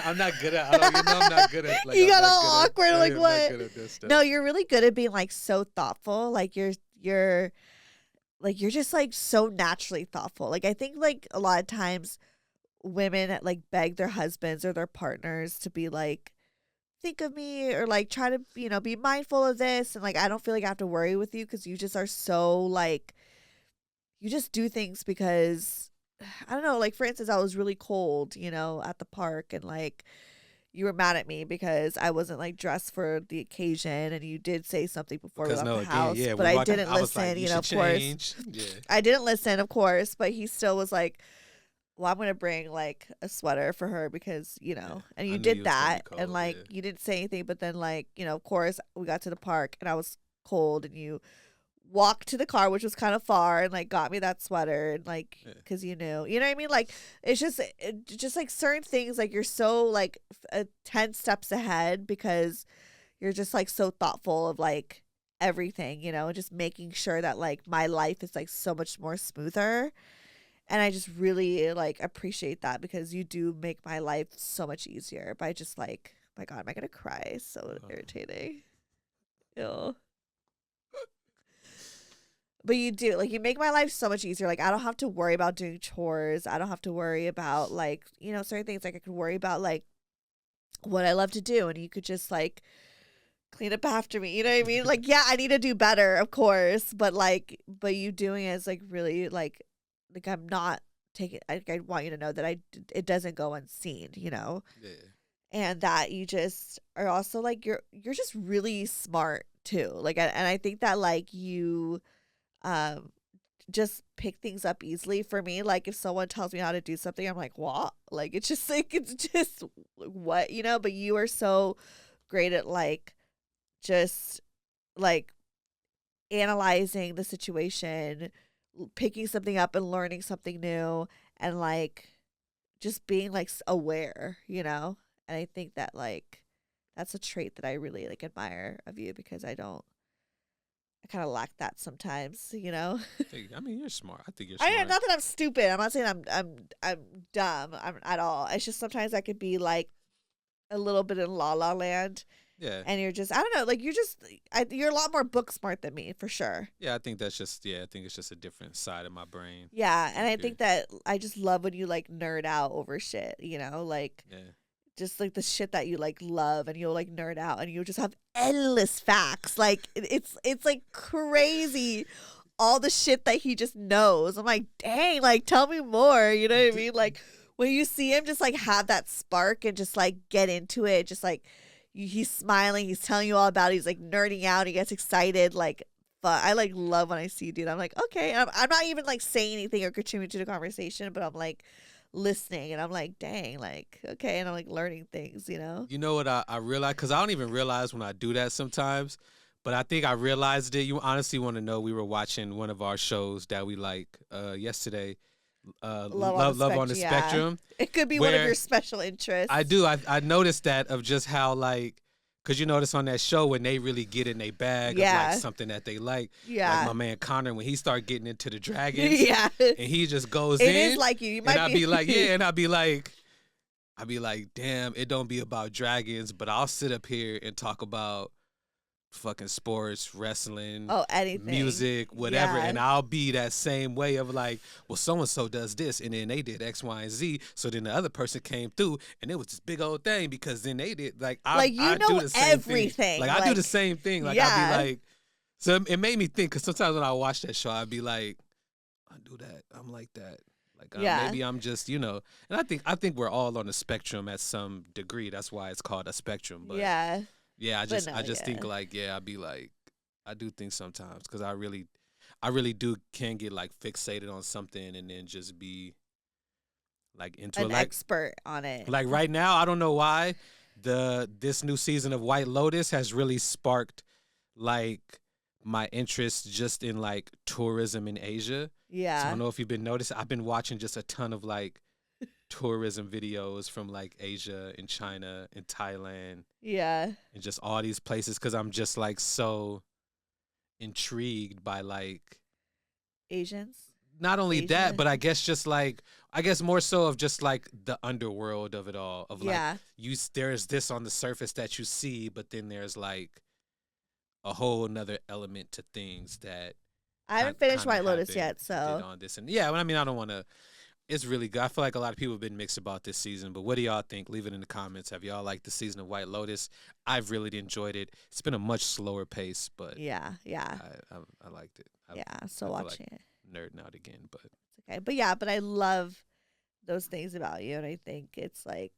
I'm not good at. I don't. I'm not good at. Like You I'm got not good all at. awkward. Like I'm not what? good at this stuff. No, you're really good at being like so thoughtful. Like you're like you're just like so naturally thoughtful. Like I think like a lot of times women like beg their husbands or their partners to be like think of me or like try to be mindful of this, and like I don't feel like I have to worry with you because you just are so like you just do things because I don't know, like for instance I was really cold at the park, and like you were mad at me because I wasn't like dressed for the occasion, and you did say something before we Because left no, the again, house, yeah. but When we I walked out, didn't I was like, listen, you should of course. change. Yeah. I didn't listen, of course, but he still was like, well, I'm gonna bring like a sweater for her because Yeah. and I you knew you did was gonna be that, and cold. like Yeah. you didn't say anything, but then like of course we got to the park and I was cold, and you walked to the car, which was kind of far, and like got me that sweater, and like Yeah. because you know what I mean, like it's just like certain things, like you're so like 10 steps ahead because you're just like so thoughtful of like everything, and just making sure that like my life is like so much more smoother. And I just really like appreciate that because you do make my life so much easier by just like, my God, am I gonna cry? So Uh, irritating. Ew. But you do, like, you make my life so much easier. Like I don't have to worry about doing chores. I don't have to worry about like, certain things. Like I could worry about like what I love to do, and you could just like clean up after me. You know what I mean? Like, yeah, I need to do better, of course, but but you doing it is like really like I'm not taking. I want you to know that it doesn't go unseen. You know, Yeah. and that you just are also like you're just really smart too. Like, and I think that like you, um, just pick things up easily. For me, like if someone tells me how to do something, I'm like, what? Like it's just what, you know. But you are so great at like just like analyzing the situation, picking something up and learning something new, and like just being like aware, you know. And I think that like that's a trait that I really like admire of you, because I kind of lack that sometimes, you know. I mean, you're smart. I think you're I smart. not that I'm stupid. I'm not saying I'm dumb. I'm at all. It's just sometimes I could be like a little bit in la la land, Yeah. and you're just, I don't know, like you're a lot more book smart than me, for sure. Yeah, I think that's just, I think it's just a different side of my brain. Yeah, and I Good. think that I just love when you like nerd out over shit, you know, like Yeah. just like the shit that you like love, and you'll like nerd out and you'll just have endless facts. Like it's like crazy all the shit that he just knows. I'm like, dang, like tell me more, you know what I mean? Like when you see him just like have that spark and just like get into it, just like he's smiling, he's telling you all about it, he's like nerding out, he gets excited, like I like love when I see you do that. I'm like, okay. And I'm not even like saying anything or contributing to the conversation, but I'm like listening, and I'm like, dang, like, okay. And I'm like learning things, you know? You know what I realize? Because I don't even realize when I do that sometimes, but I think I realized it. You honestly want to know, we were watching one of our shows that we like yesterday, Love on the Yeah. Spectrum. It could be one of where your special interests. I do. I noticed that, of just how like, because you notice on that show when they really get in their bag of Yeah. like something that they like. Yeah. Like my man Connor, when he started getting into the dragons. Yeah. And he just goes It in. is like you. You might and I'd be like, yeah. And I'd be like, damn, it don't be about dragons, but I'll sit up here and talk about fucking sports, wrestling, anything. music, whatever. Yeah. And I'll be that same way of like, well, so-and-so does this, and then they did X, Y, and Z. So then the other person came through, and it was this big old thing, because then they did, like, I know do the same everything. thing. Like, I do the same thing. Like, yeah. I'd be like, so it made me think, because sometimes when I watch that show, I'd be like, I do that. I'm like that. Like, maybe I'm just, you know, and I think we're all on the spectrum at some degree. That's why it's called a spectrum. But yeah. Yeah, I just think like, I'd be like, I do think sometimes, because I really can get like fixated on something and then just be like into An it. Like, expert on it. like right now, I don't know why this new season of White Lotus has really sparked like my interest just in like tourism in Asia. Yeah. So I don't know if you've been noticing. I've been watching just a ton of like tourism videos from like Asia and China and Thailand. Yeah. And just all these places, because I'm just like so intrigued by like Asians. not only Asia. that, but I guess more so of just like the underworld of it all. Of like there's this on the surface that you see, but then there's like a whole another element to things that I haven't finished White Lotus happened yet, so on this. And yeah, well, I mean, I don't want to. It's really good. I feel like a lot of people have been mixed about this season, but what do y'all think? Leave it in the comments. Have y'all liked the season of White Lotus? I've really enjoyed it. It's been a much slower pace, but yeah. I liked it. So watching it. Nerding out again, but it's okay. But yeah, but I love those things about you, and I think it's like,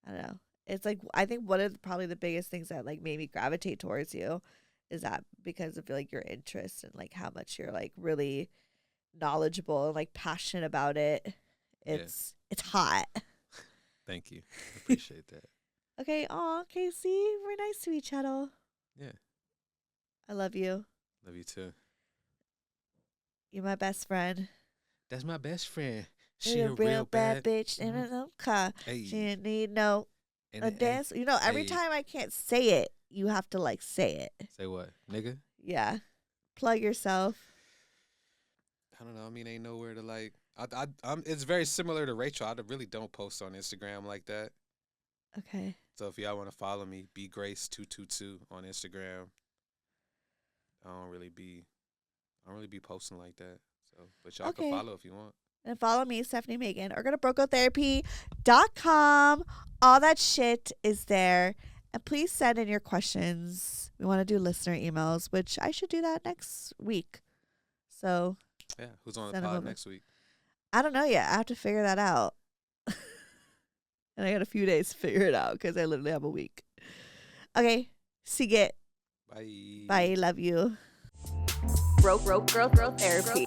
I don't know. It's like, I think one of probably the biggest things that like made me gravitate towards you is that because of like your interest and like how much you're like really knowledgeable and like passionate about it. It's hot. Thank you. I appreciate that. Okay. Aw, Casey, we're nice to each other. Yeah. I love you. Love you too. You're my best friend. That's my best friend. She You're a real bad bitch in a car. Hey. She didn't need no And a dance. You know, every time I can't say it, you have to like say it. Say what, nigga? Yeah. Plug yourself. I don't know. I mean, ain't nowhere to like. I'm. It's very similar to Rachel. I really don't post on Instagram like that. Okay. So if y'all want to follow me, bgrace222 on Instagram. I don't really be posting like that. So, but y'all can follow if you want. And follow me, Stefanie Maegan, or go to BrokeupTherapy.com. All that shit is there. And please send in your questions. We want to do listener emails, which I should do that next week. So Yeah, who's on the send 'em pod over. next week? I don't know yet. I have to figure that out. And I got a few days to figure it out because I literally have a week. Okay. Sigue. Bye. Bye. Love you. Growth therapy.